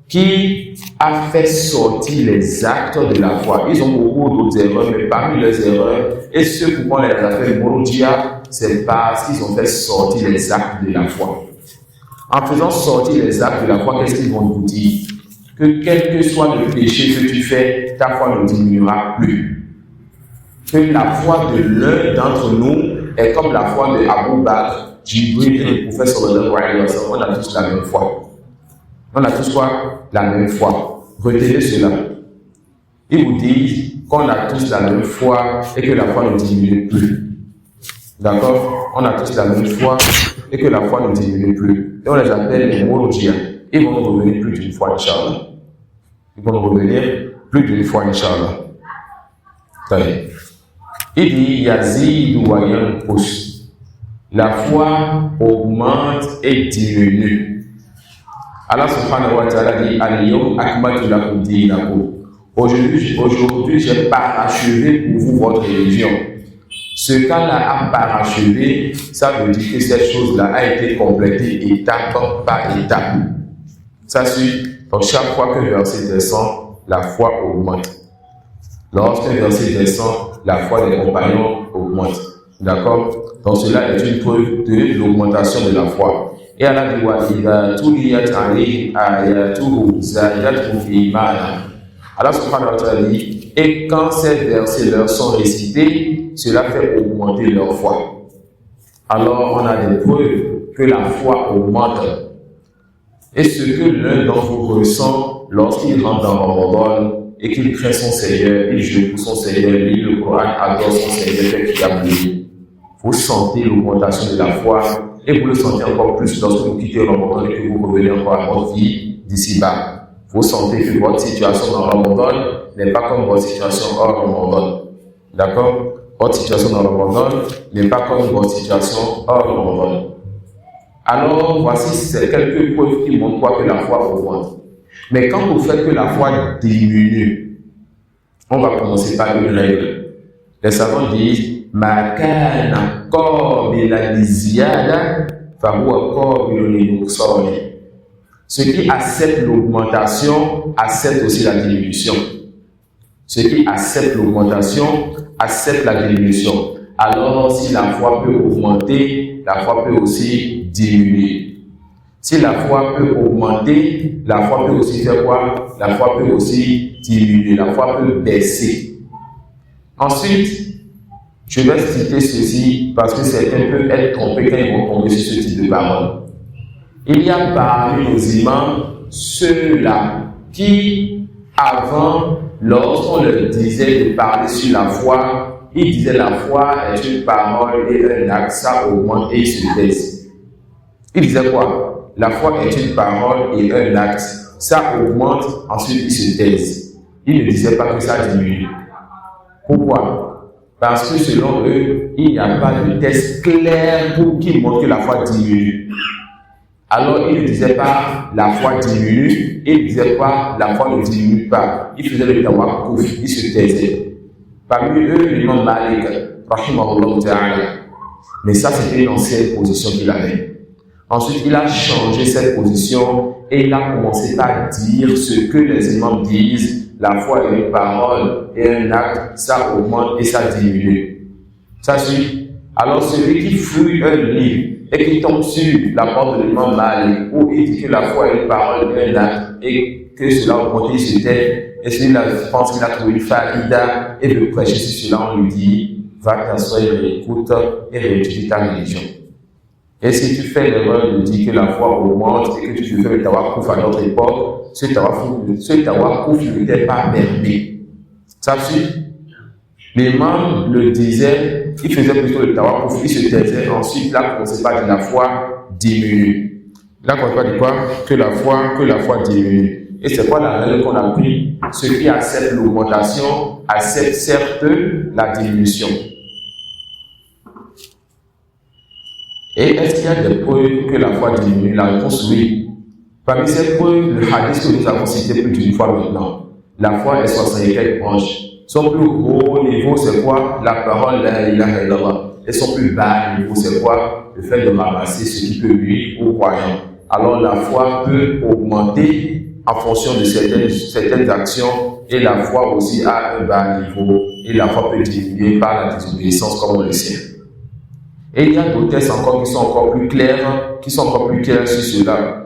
qui a fait sortir les actes de la foi. Ils ont beaucoup d'autres erreurs, mais parmi leurs erreurs, et ceux pourquoi on les appelle Murji'a, c'est parce qu'ils ont fait sortir les actes de la foi. En faisant sortir les actes de la foi, qu'est-ce qu'ils vont nous dire? Que quel que soit le péché que tu fais, ta foi ne diminuera plus. Que la foi de l'un d'entre nous est comme la foi de Abu Bakr, Jibril et le prophète sallallahu alayhi wa sallam. On a tous la même foi. On a tous quoi? La même foi. Retenez cela. Ils vous disent qu'on a tous la même foi et que la foi ne diminue plus. D'accord? On a tous la même foi et que la foi ne diminue plus. Et on les appelle les Murji'a. Ils vont nous revenir plus d'une fois, Inch'Allah. Ils vont nous revenir plus d'une fois, Inch'Allah. Il dit Yazid wa yanqus. La foi augmente et diminue. Allah subhanahu wa ta'ala dit Al-yawm akmaltu lakum dinakum. Aujourd'hui, j'ai parachevé pour vous votre religion. Ce qu'Allah a parachevé, ça veut dire que cette chose-là a été complétée étape par étape. Ça suit. Donc chaque fois que le verset descend, la foi augmente. Lorsque le verset descend, la foi des compagnons augmente. D'accord? Donc cela est une preuve de l'augmentation de la foi. Et Allah dit wa idha tuliyat alayhim ayatuhu zadatuhum imana. Allah subhanahu wa ta'ala dit, et quand ces versets leur sont récités, cela fait augmenter leur foi. Alors on a des preuves que la foi augmente. Et ce que l'un d'entre vous ressent lorsqu'il rentre dans Ramadan et qu'il craint son Seigneur, il joue pour son Seigneur, lit le Coran, adore son Seigneur, fait qu'il a brillé. Vous sentez l'augmentation de la foi et vous le sentez encore plus lorsque vous quittez Ramadan et que vous revenez encore à votre vie d'ici-bas. Vous sentez que votre situation dans Ramadan n'est pas comme votre situation hors Ramadan. D'accord? Votre situation dans Ramadan n'est pas comme votre situation hors Ramadan. Alors, voici quelques preuves qui montrent quoi que la foi augmente. Mais quand vous faites que la foi diminue, on va commencer par une règle. Les savants disent Ma kana qabila liziyada fahuwa qabilun linuqsani. Ceux qui acceptent l'augmentation acceptent aussi la diminution. Ceux qui acceptent l'augmentation acceptent la diminution. alors si la foi peut augmenter, la foi peut aussi diminuer. Si la foi peut augmenter, la foi peut aussi faire quoi? La foi peut aussi diminuer, la foi peut baisser. Ensuite, je vais citer ceci parce que certains peuvent être trompés quand ils vont tomber sur ce type de parole. Il y a parmi nos imams ceux-là qui, avant, lorsqu'on leur disait de parler sur la foi, ils disaient la foi est une parole et un acte, ça augmente et ils se taisent. Ils disaient quoi? La foi est une parole et un acte, ça augmente, ensuite ils se taisent. Ils ne disaient pas que ça diminue. Pourquoi? Parce que selon eux, il n'y a pas de test clair pour qui montre que la foi diminue. Alors, ils ne disaient pas la foi diminue, ils ne disaient pas la foi ne diminue pas. Ils faisaient le tawakkuf, ils se taisaient. Parmi eux, l'imam Malik, rahimahullah ta'ala. Mais ça, c'était une ancienne position qu'il avait. Ensuite, il a changé cette position et il a commencé par dire ce que les imams disent. La foi est une parole et un acte, ça augmente et ça diminue. Ça suit. Alors, celui qui fouille un livre et qui tombe sur la porte de l'imam Malik où il dit que la foi est une parole et un acte et que cela augmente, il se tait, et celui-là pense qu'il a trouvé une faïda et veut prêcher sur cela, on lui dit va t'asseoir et écoute et réétudie ta religion. Et si tu fais l'erreur de dire que la foi augmente et que tu veux faire le tawakkuf à notre époque, ce tawakkuf ne t'est pas permis. Ça suit. L'imam le disait, il faisait plutôt le tawakkuf, il se taisait, ensuite là, on ne sait pas que la foi diminue. Là, on ne pas dire quoi? Que la foi diminue. Et c'est quoi la règle qu'on a pris? Ceux qui acceptent l'augmentation acceptent certes la diminution. Et est-ce qu'il y a des preuves que la foi diminue? La réponse oui. Parmi ces preuves, le hadith que nous avons cité plus d'une fois maintenant, la foi est 64 branches. Son plus haut niveau, c'est quoi? La parole, la ilaha illallah. Et son plus bas niveau, c'est quoi? Le fait de ramasser ce qui peut nuire aux croyants. Alors la foi peut augmenter en fonction de certaines actions et la foi aussi a un bas niveau et la foi peut diminuer par la désobéissance comme on le sait. Et il y a d'autres textes encore qui sont encore plus clairs, sur cela.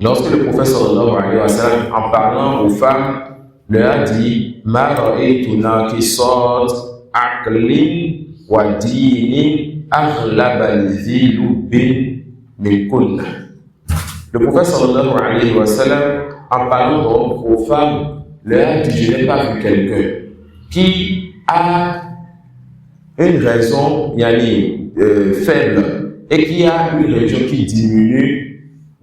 Lorsque le prophète sallallahu alayhi wa sallam, en parlant aux femmes, leur a dit Ma ra'aytuna qisat aqlin wa dinin aghlaba li lubin min kunna. Le prophète sallallahu alayhi wa sallam, en parlant donc aux femmes, leur a dit je n'ai pas vu quelqu'un qui a une raison faible et qui a une raison qui diminue,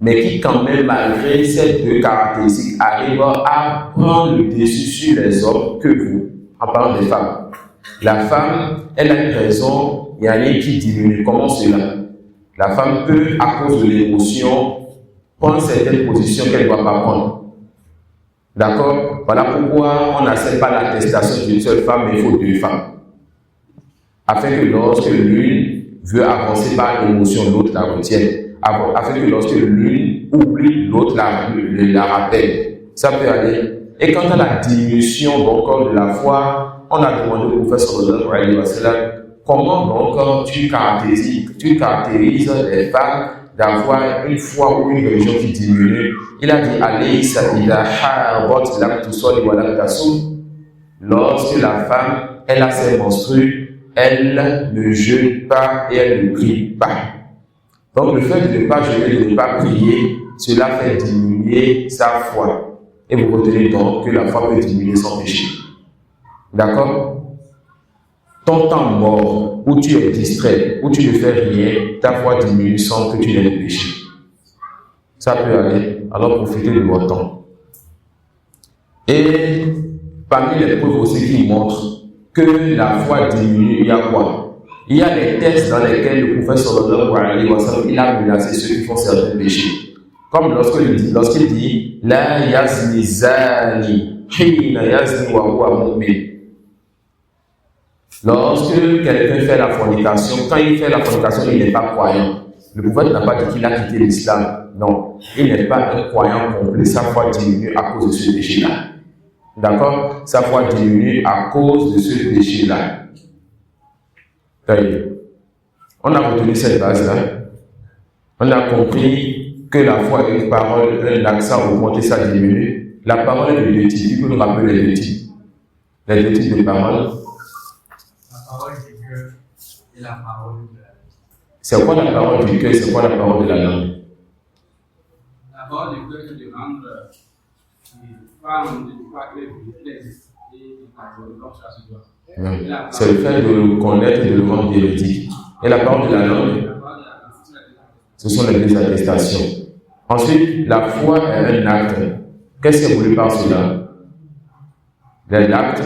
mais qui quand même, malgré ces deux caractéristiques, arrive à prendre le dessus sur les hommes que vous, en parlant des femmes. La femme, elle a une raison qui diminue. Comment cela? La femme peut, à cause de l'émotion, prendre certaines positions qu'elle ne doit pas prendre. D'accord? Voilà pourquoi on n'accepte pas l'attestation d'une seule femme, mais il faut deux femmes. Afin que lorsque l'une veut avancer par l'émotion, l'autre la retienne. Afin que lorsque l'une oublie, l'autre la rappelle. Ça peut aller. Et quant à la diminution donc de la foi, on a demandé au prophète sallallahu alayhi wa sallam comment donc tu caractérises les femmes d'avoir une foi ou une religion qui diminue. Il a dit alaysa idha habat lam tusalli wa lam tasum. Lorsque la femme elle a ses menstrues, elle ne jeûne pas et elle ne prie pas. Donc le fait de ne pas jeûner, de ne pas prier, cela fait diminuer sa foi. Et vous retenez donc que la foi peut diminuer sans péché. D'accord? Ton temps mort, où tu es distrait, où tu ne fais rien, ta foi diminue sans que tu n'aies de péché. Ça peut aller. Alors profitez de votre temps. Et parmi les preuves aussi qui montrent que la foi diminue, il y a quoi? Il y a des textes dans lesquels le prophète sallallahu alayhi wa sallam il a menacé ceux qui font certains péchés. Comme lorsqu'il dit La yazni zani hina yazni wa huwa mu'min. Lorsque quelqu'un fait la fornication, quand il fait la fornication, il n'est pas croyant. Le prophète n'a pas dit qu'il a quitté l'islam. Non, il n'est pas un croyant complet. Sa foi diminue à cause de ce péché-là. D'accord? Sa foi diminue à cause de ce péché-là. On a retenu cette base-là. On a compris que la foi est une parole, un acte, ça augmente, ça diminue. La parole est de deux types. Tu peux nous rappeler les deux types? Les deux types de paroles. La parole du cœur et la parole de la langue. C'est quoi la parole du cœur? C'est quoi la parole de la langue? La parole du cœur, c'est de rendre qui parle de quoi que les esprits et comme ça se doit. C'est le fait de le connaître et de le rendre véridique. Et la parole de la langue, ce sont les deux attestations. Ensuite, la foi est un acte. Qu'est-ce que vous voulez par cela? L'acte.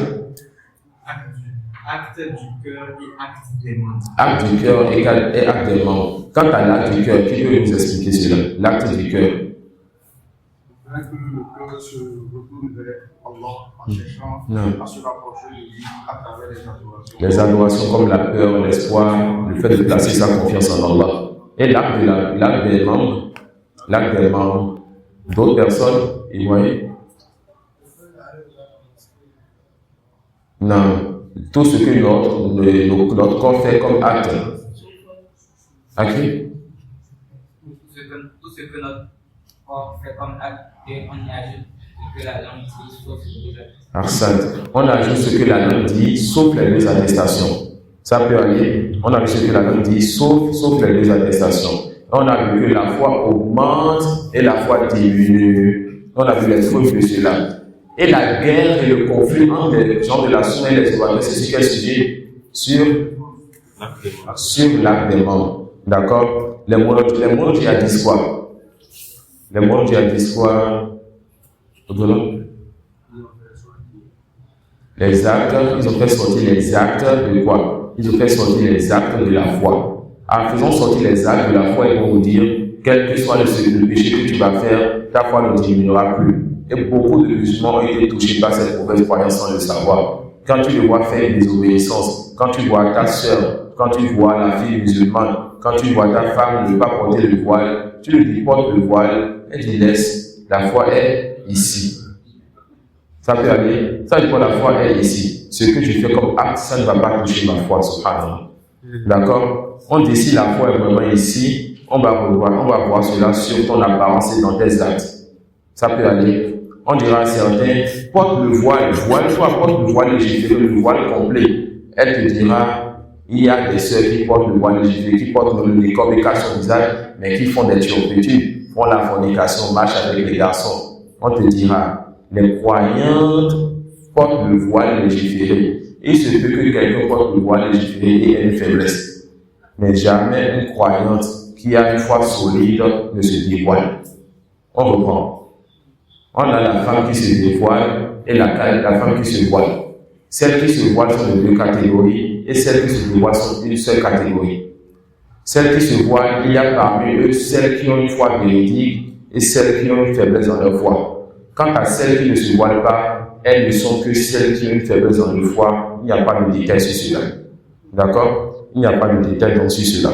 Acte du cœur et acte des membres. Acte du cœur et acte des membres. Quant à l'acte du cœur, qui peut nous expliquer cela? L'acte du cœur. Que le cœur se retourne vers Allah en cherchant à se rapprocher de lui à travers les adorations. Les adorations comme la peur, l'espoir, le fait de placer sa confiance en Allah. Et l'acte des membres, d'autres personnes, ils voyaient. Non, tout ce que notre corps fait comme acte. À qui? Tout ce que notre corps fait comme acte, et on y ajoute ce que la langue dit, sauf les deux attestations. On ajoute ce que la langue dit, sauf les deux attestations. Ça peut aller. On a vu ce que la langue dit, sauf les deux attestations. On a vu que la foi augmente et la foi diminue. On a vu les preuves de cela. Et la guerre et le conflit entre les gens de la Sunna et les Ibadah, c'est sur quel sujet? Sur l'acte des membres. D'accord? Les monothéistes disent quoi? Les monothéistes disent quoi? Les actes, ils ont fait sortir les actes de quoi? Ils ont fait sortir les actes de la foi. En faisant sortir les actes de la foi, ils vont vous dire, quel que soit le péché que tu vas faire, ta foi ne diminuera plus. Et beaucoup de musulmans ont été touchés par cette mauvaise croyance sans le savoir. Quand tu le vois faire une désobéissance, quand tu vois ta sœur, quand tu vois la fille musulmane, quand tu vois ta femme ne pas porter le voile, tu lui dis porte le voile, elle dit laisse, la foi est ici. Ça peut aller, ça dit quoi, la foi est ici. Ce que tu fais comme acte, ça ne va pas toucher ma foi, subhanallah. D'accord? On dit si la foi est vraiment ici, on va voir cela sur ton apparence et dans tes actes. Ça peut aller. On dira à certains, porte le voile, toi porte le voile légiféré, le voile complet. Elle te dira, il y a des sœurs qui portent le voile légiféré, qui portent le niqab et cachent son visage, mais qui font des turpitudes, font la fornication, marchent avec les garçons. On te dira, les croyantes portent le voile légiféré. Il se peut que quelqu'un porte le voile légiféré et ait une faiblesse. Mais jamais une croyante qui a une foi solide ne se dévoile. On reprend. On a la femme qui se dévoile et la femme qui se voile. Celles qui se voilent sont de deux catégories et celles qui se dévoilent sont d'une seule catégorie. Celles qui se voilent, il y a parmi eux celles qui ont une foi véridique et celles qui ont une faiblesse dans leur foi. Quant à celles qui ne se voilent pas, elles ne sont que celles qui ont une faiblesse dans leur foi. Il n'y a pas de détail sur cela. D'accord? Il n'y a pas de détail donc sur cela.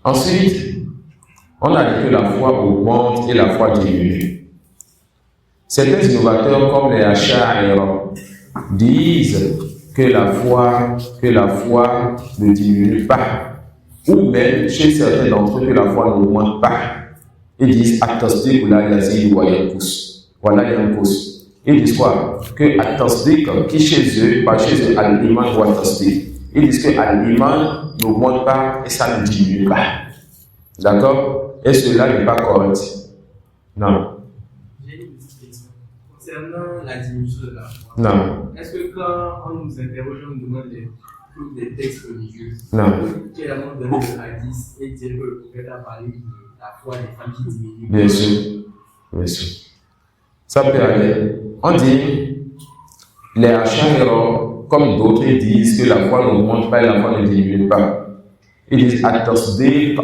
Ensuite, on a dit que la foi augmente et la foi diminue. Certains innovateurs comme les Ash'ari disent que la foi ne diminue pas. Ou même chez certains d'entre eux que la foi n'augmente pas. Ils disent at-tasdiq ou la yazid wa yanqus. Voilà yanqus. Ils disent quoi? Que at-tasdiq qui chez eux, pas chez eux, al-iman wa tasdiq. Ils disent que al-iman n'augmente pas et ça ne diminue pas. D'accord? Et cela n'est pas correct. Non. J'ai une petite question. Concernant la diminution de la foi. Non. Est-ce que quand on nous interroge, on nous demande des textes religieux, Non. quel est le donner le hadith et dire que le prophète a parlé de la foi des femmes qui diminuent? Bien sûr. Bien sûr. Ça peut aller. On dit, les Ash'ari, comme d'autres, disent que la foi n'augmente pas et la foi ne diminue pas. Ils disent at-tasdiq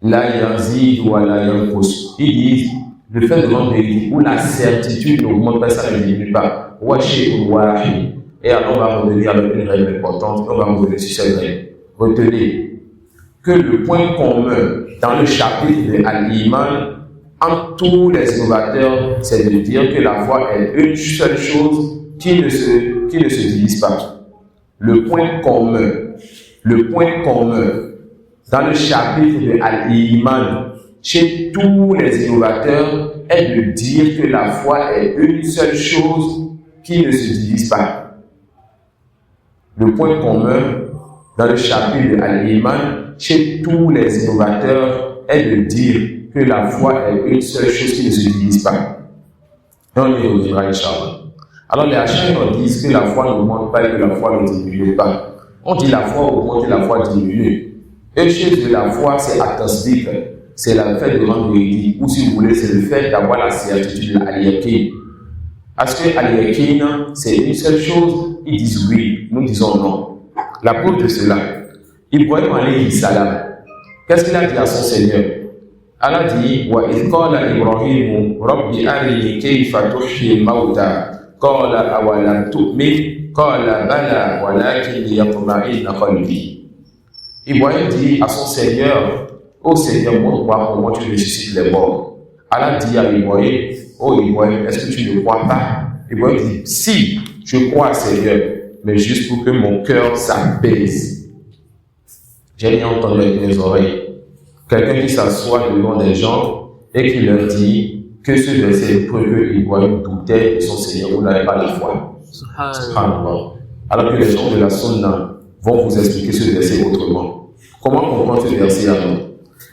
la yazid ou la yanqus. Ils disent le fait de rendre véridique ou la certitude n'augmente pas, ça ne diminue pas. Wa shay'un wahid. Et alors on va revenir avec une règle importante, on va revenir sur cette règle. Retenez que le point commun dans le chapitre de Al-Iman entre tous les innovateurs, c'est de dire que la foi est une seule chose qui ne se divise pas. Le point commun dans le chapitre de Al-Iman chez tous les innovateurs est de dire que la foi est une seule chose qui ne se divise pas. Le point commun dans le chapitre de Al-Iman chez tous les innovateurs est de dire que la foi est une seule chose qui ne se divise pas. Et on y reviendra, Inch'Allah. Alors les Hachans disent que la foi n'augmente pas et que la foi ne diminue pas. On dit la foi augmente et la foi diminue. Et chez eux, la foi, c'est atasdik, c'est le fait de rendre véridique, ou si vous voulez, c'est le fait d'avoir la certitude, al-yakin. Est-ce que al-yakin, c'est une seule chose? Ils disent oui, nous disons non. La preuve de cela, Ibrahim alayhi salam, qu'est-ce qu'il a dit à son Seigneur? Allah dit, wa idh qala Ibrahim, Rabbi arini kayfa tuhyi al-mawta, qala awalam tu'min, qala bala walakin liyatma'inna qalbi. Ibrahim dit à son Seigneur, ô Seigneur, montre-moi comment tu ressuscites les morts. Allah dit à Ibrahim, ô Ibrahim, est-ce que tu ne crois pas? Ibrahim dit, si, je crois Seigneur, mais juste pour que mon cœur s'apaise. J'ai rien entendu avec mes oreilles. Quelqu'un qui s'assoit devant des gens et qui leur dit que ce verset prouve que Ibrahim doutait de son Seigneur, vous n'avez pas de foi. Subhanallah. Alors que les gens de la Sunna vont vous expliquer ce verset autrement. Comment comprendre ce verset alors?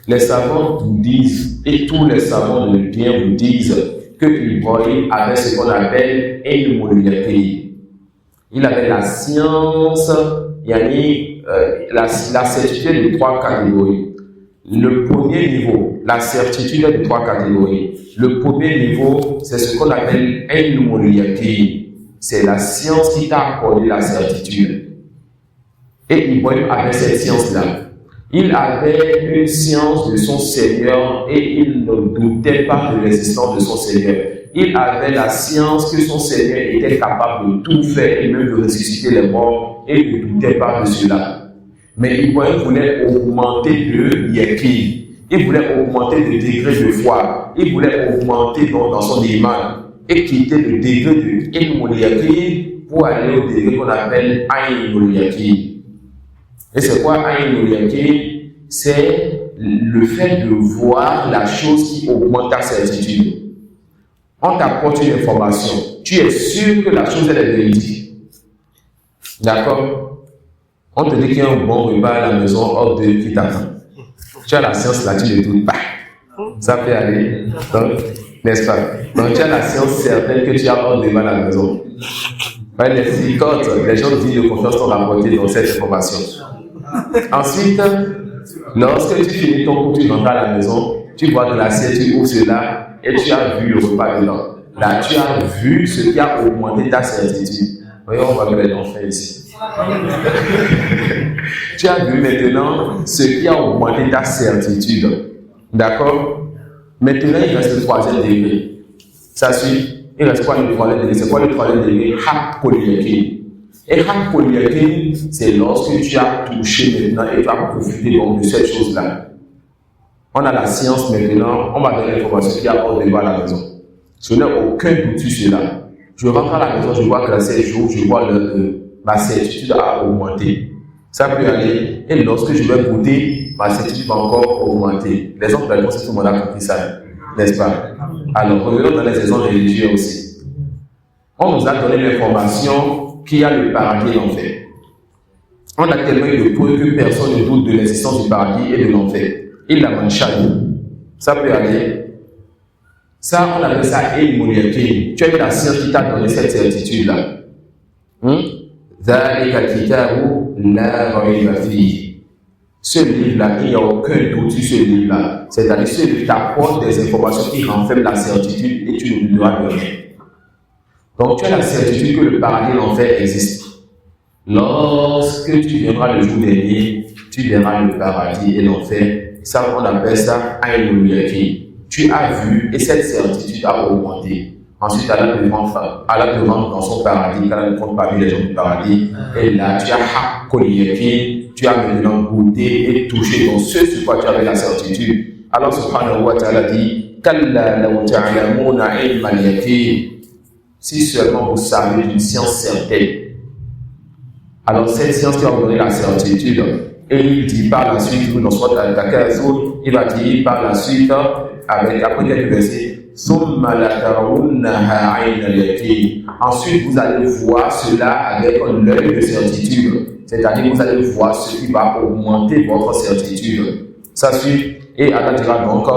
Les savants vous disent, et tous les savants de bien vous disent, que Ibrahim avait ce qu'on appelle ilmul yaqin. Il avait la science, la certitude de trois catégories. Le premier niveau, la certitude de trois catégories. Le premier niveau, c'est ce qu'on appelle ilmul yaqin. C'est la science qui t'a accordé la certitude. Et Ibrahim avait cette science-là. Il avait une science de son Seigneur et il ne doutait pas de l'existence de son Seigneur. Il avait la science que son Seigneur était capable de tout faire et même de ressusciter les morts et il ne doutait pas de cela. Mais Ibrahim voulait augmenter de yaqin. Il voulait augmenter le degré de foi. Il voulait augmenter dans son iman et quitter le degré de ilmul yaqin pour aller au degré qu'on appelle aynul yaqin. Et c'est quoi aynul yaqin? C'est le fait de voir la chose qui augmente ta certitude. On t'apporte une information. Tu es sûr que la chose elle est véridique. D'accord? On te dit qu'il y a un bon repas à la maison hors de qui t'attend. Tu as la science là, tu ne doutes pas. Ça peut aller. Donc, n'est-ce pas? Donc tu as la science certaine que tu as hors de repas à la maison. Les gens disent de confiance sont rapportés dans cette information. Ensuite, lorsque tu finis ton cours, tu rentres à la maison, tu bois de l'assiette, tu ouvres cela et tu as vu le repas dedans. Là, tu as vu ce qui a augmenté ta certitude. Voyons, on va mettre les enfants ici. Tu as vu maintenant ce qui a augmenté ta certitude. D'accord? Maintenant, il reste le troisième degré. Ça suit. Il reste quoi le troisième degré? C'est quoi le troisième degré? Haqqul yaqin. Et Haqqul yaqin, c'est lorsque tu as touché maintenant et tu as profité donc de cette chose-là. On a la science maintenant, on va donner l'information qu'il y a hors de à la maison. Je n'ai aucun doute sur cela. Je rentre à la maison, je vois que la 7 jours, je vois ma certitude a augmenté. Ça peut aller. Et lorsque je vais goûter, ma certitude va encore augmenter. Les autres réponses, tout le monde a compris ça, n'est-ce pas? Alors, revenons dans les exemples religieux aussi. On nous a donné l'information qu'il y a le paradis et l'enfer. On a tellement eu de preuves que personne ne doute de l'existence du paradis et de l'enfer. Il l'a manché. Ça peut aller. Ça, on appelle ça ilmul yaqin. Tu as eu la science qui t'a donné cette certitude-là. Dhalika kitabu la rayba fihi. Ce livre-là, il n'y a aucun doute sur ce livre-là. C'est-à-dire que ce livre t'apporte des informations qui renferment la certitude et tu ne dois de rien. Donc, tu as la certitude que le paradis et l'enfer existent. Lorsque tu viendras le jour dernier, tu verras le paradis et l'enfer. Ça, on appelle ça aynul yaqin. Tu as vu et cette certitude a augmenté. Ensuite, Allah te rentre dans son paradis, Allah ne compte parmi les gens du paradis. Et là, tu as haqqul yaqin, tu as maintenant goûté et touché dans ce sur quoi tu avais la certitude. Alors, subhanahu wa ta'ala dit, Kalla law ta'lamuna ilmal yaqin. si seulement vous savez d'une science certaine. Alors cette science qui va vous donner la certitude, et il dit par la suite, dans soit Al-Takazour, il va dire par la suite, avec après quelques versets, ensuite vous allez voir cela avec un œil de certitude, c'est-à-dire vous allez voir ce qui va augmenter votre certitude. Ça suit, et Allah dira donc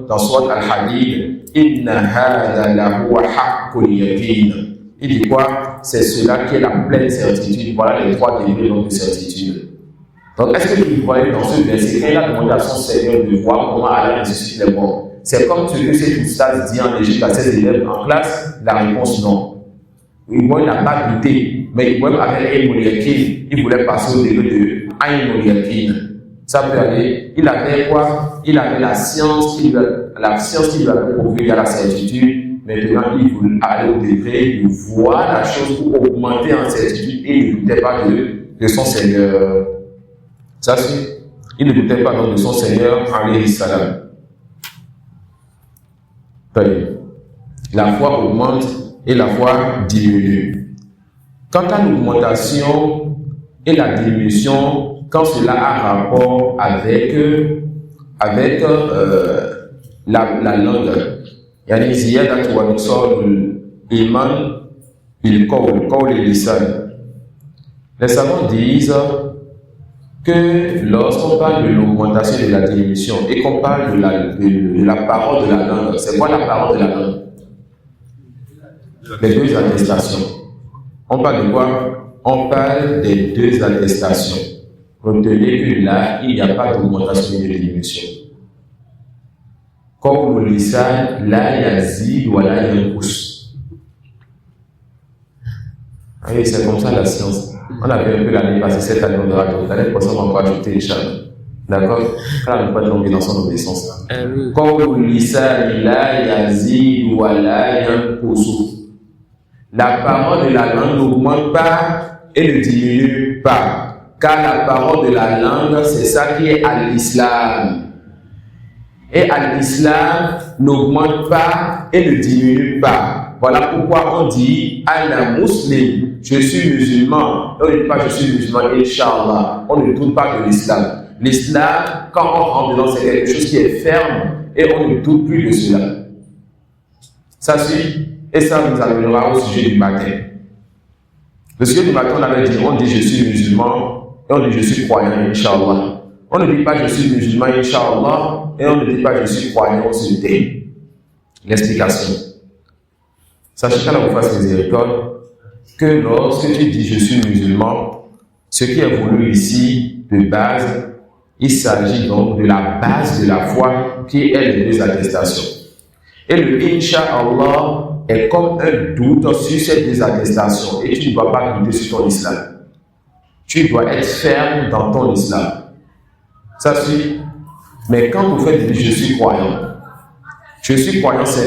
dans Surat Al-Hadid, Inna hadha lahuwa haqqul yaqin. Il dit quoi? C'est cela qui est la pleine certitude. Voilà les 3 degrés de certitude. Donc, est-ce que vous voyez dans ce verset, quand il a demandé à son Seigneur de voir comment Allah ressuscite les morts? C'est comme ce que cet oustaz dit en Égypte à ses élèves en classe? La réponse non. Il n'a pas douté, mais il voulait passer au degré de Aïnul Yakin. Ça peut aller. Il avait quoi? Il avait la science qui lui avait prouvé à la certitude. Maintenant, il voulait aller au degré de voir la chose pour augmenter en certitude et il ne doutait pas de son Seigneur. Ça suit. Il ne doutait pas donc de son Seigneur, alayhi salam. La foi augmente et la foi diminue. Quant à l'augmentation et la diminution, quand cela a rapport avec la langue, يعني زيادة ونقصان الإيمان بالقول اللسان. Les savants disent que lorsqu'on parle de l'augmentation et de la diminution et qu'on parle de la parole de la langue, c'est quoi la parole de la langue? Les 2 attestations. On parle de quoi? On parle des 2 attestations. Retenez que là, il n'y a pas d'augmentation et de diminution. Comme le lisan, la yazid ou la yankus. Oui, c'est comme ça la science. On a fait un peu l'année passée, cette année on verra d'autres. L'année prochaine, on va ajouter Inch'Allah. D'accord? Car on ne peut pas tomber dans son obéissance. Comme le lisan, la yazid ou la yankus. La parole de la langue n'augmente pas et ne diminue pas. Car la parole de la langue, c'est ça qui est à l'islam. Et l'islam n'augmente pas et ne diminue pas. Voilà pourquoi on dit Ana muslim, je suis musulman. Et on ne dit pas je suis musulman, Inch'Allah. On ne doute pas de l'islam. L'islam, quand on rentre dedans, c'est quelque chose qui est ferme et on ne doute plus de cela. Ça suit. Et ça nous amènera au sujet du matin. Le sujet du matin, on dit je suis musulman et on dit je suis croyant, Inch'Allah. On ne dit pas je suis musulman, Inch'Allah. Et on ne dit pas je suis croyant, on se tait. L'explication. Sachez qu'Allah vous fasse miséricorde que lorsque tu dis je suis musulman, ce qui est voulu ici de base, il s'agit donc de la base de la foi qui est les 2 attestations. Et le Inch'Allah est comme un doute sur ces 2 attestations et tu ne dois pas douter sur ton islam. Tu dois être ferme dans ton islam. Ça suit. Mais quand vous faites je suis croyant, c'est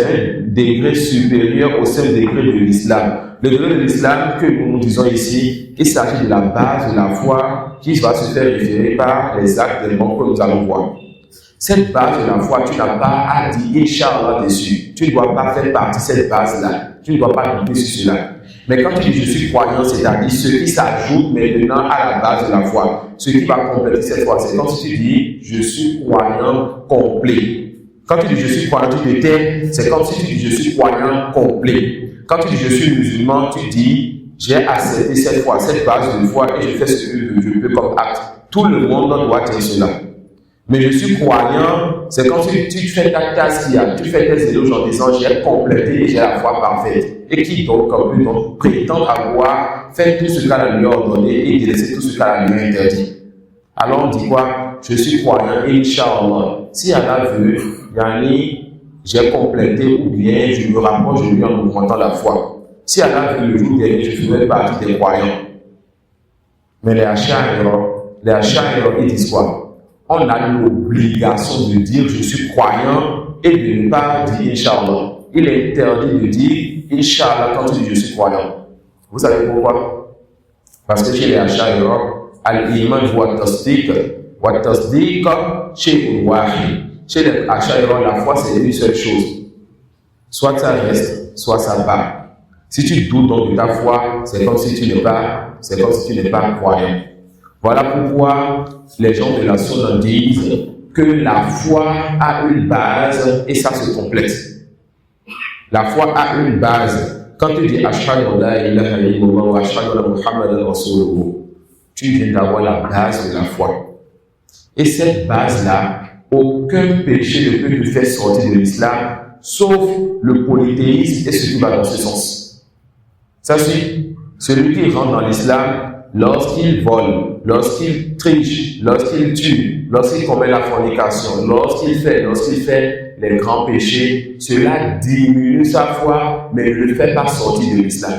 un degré supérieur au seul degré de l'islam. Le degré de l'islam que nous disons ici, il s'agit de la base de la foi qui va se faire référer par les actes des bons que nous allons voir. Cette base de la foi, tu n'as pas à dire Inch'Allah dessus. Tu ne dois pas faire partie de cette base-là. Tu ne dois pas douter sur cela. Mais quand tu dis je suis croyant, c'est-à-dire ce qui s'ajoute maintenant à la base de la foi, ce qui va compléter cette foi, c'est quand tu dis je suis croyant complet. Quand tu dis je suis croyant, tu te tais, c'est comme si tu dis je suis croyant complet. Quand tu dis je suis musulman, tu dis j'ai accepté cette foi, cette base de foi et je fais ce que je peux comme acte. Tout le monde doit dire cela. Mais je suis croyant, c'est quand tu fais ta taskia, tu fais tes éloges en disant j'ai complété et j'ai la foi parfaite. Et qui donc prétend avoir fait tout ce qu'Allah lui a ordonné et délaissé tout ce qu'Allah lui a interdit. Alors on dit quoi? Je suis croyant, Inch'Allah. Si Allah veut, j'ai complété ou bien je me rapproche de lui en augmentant la foi. Si Allah veut le jour dernier, je ferai partie des croyants. Mais les Ash'ari, ils disent quoi? On a l'obligation de dire je suis croyant et de ne pas dire Inch'Allah. Il est interdit de dire Inch'Allah quand tu dis je suis croyant. Vous savez pourquoi? Parce que chez les Ash'ari, al-iman wa tasdiq shay'un wahid. Chez les Ash'ari, la foi c'est une seule chose. Soit ça reste, soit ça part. Si tu doutes donc de ta foi, c'est comme si tu n'es pas croyant. Voilà pourquoi les gens de la Sunna disent que la foi a une base et ça se complète. La foi a une base. Quand tu dis Ashhadu an la ilaha illallah wa ashhadu anna Muhammadan rasulullah, tu viens d'avoir la base de la foi. Et cette base-là, aucun péché ne peut te faire sortir de l'islam, sauf le polythéisme et ce qui va dans ce sens. Ça suit, celui qui rentre dans l'islam, lorsqu'il vole, lorsqu'il triche, lorsqu'il tue, lorsqu'il commet la fornication, lorsqu'il fait les grands péchés, cela diminue sa foi, mais ne le fait pas sortir de l'islam.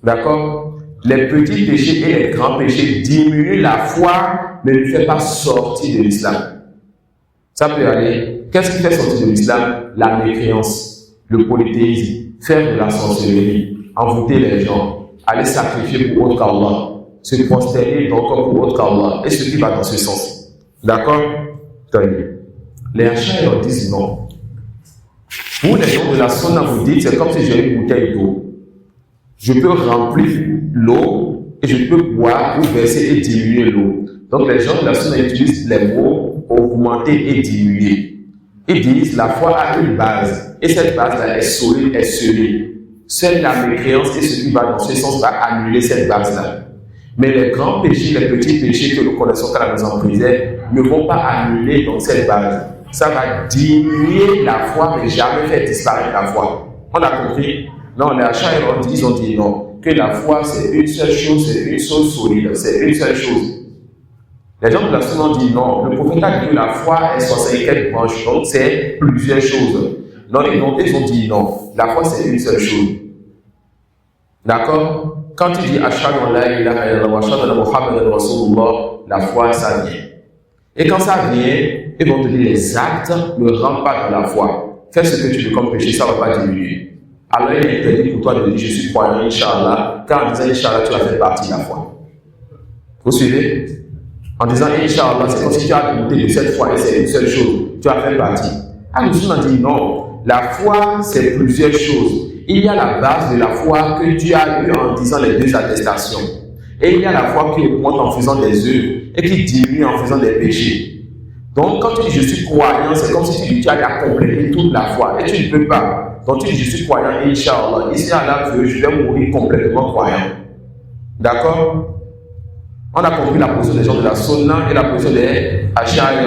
D'accord? Les petits péchés et les grands péchés diminuent la foi, mais ne le fait pas sortir de l'islam. Ça peut aller. Qu'est-ce qui fait sortir de l'islam? La mécréance, le polythéisme, faire de la sorcellerie, envoûter les gens, aller sacrifier pour autre qu'Allah, se prosterner encore pour autre qu'Allah, et ce qui va dans ce sens. D'accord? Les Ash'ari leur disent non. Vous, les gens de la Sunna, vous dites, c'est comme si j'avais une bouteille d'eau. Je peux remplir l'eau et je peux boire ou verser et diminuer l'eau. Donc les gens de la Sunna utilisent les mots augmenter et diminuer. Ils disent la foi a une base et cette base-là est solide, est scellée. Seule la mécréance et ce qui va dans ce sens va annuler cette base-là. Mais les grands péchés, les petits péchés que nous connaissons quand la maison brisée ne vont pas annuler donc cette base. Ça va diminuer la foi, mais jamais faire disparaître la foi. On a compris? Non, les Ash'ari ils ont dit non. Que la foi, c'est une seule chose, c'est une chose solide, c'est une seule chose. Les gens de la Sunna ont dit non. Le prophète a dit que la foi est 64 branches, donc c'est plusieurs choses. Non, ils ont dit non. La foi, c'est une seule chose. D'accord? Quand tu dis Ashhadu an la ilaha illallah wa ashhadu anna Muhammadan rasulullah, la foi, ça vient. Et quand ça vient, ils vont te dire les actes ne rentrent pas dans la foi. Fais ce que tu veux comme péché, ça ne va pas diminuer. Alors il est interdit pour toi de dire je suis croyant, Inch'Allah, quand en disant Inch'Allah, tu vas faire partie de la foi. Vous suivez? En disant Inch'Allah, c'est comme si tu as goûté de cette foi et c'est une seule chose, tu vas faire partie. Ah, nous on dit non. La foi, c'est plusieurs choses. Il y a la base de la foi que tu as eue en disant les deux attestations. Et il y a la foi qui augmente en faisant des œuvres et qui diminue en faisant des péchés. Donc, quand tu dis je suis croyant, c'est comme si tu as complété toute la foi et tu ne peux pas. Donc, tu dis je suis croyant, Inch'Allah. Ici, Allah veut, je vais mourir complètement croyant. D'accord? On a compris la position des gens de la Sunna et la position des Ash'ari.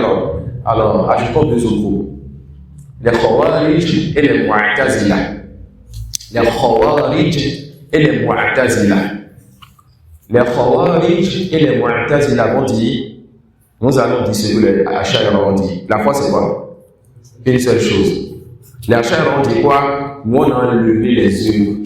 Alors, ajoutons deux autres groupes. Les Khawarij et les Mu'tazila. Les Khawarij et les Mu'tazila. Les Khawarij et les Mu'tazila vont dire, nous allons dire ce que les Ash'ari vont dire. La foi, c'est quoi? Une seule chose. Les Ash'ari vont dire quoi? Nous, on a levé les yeux.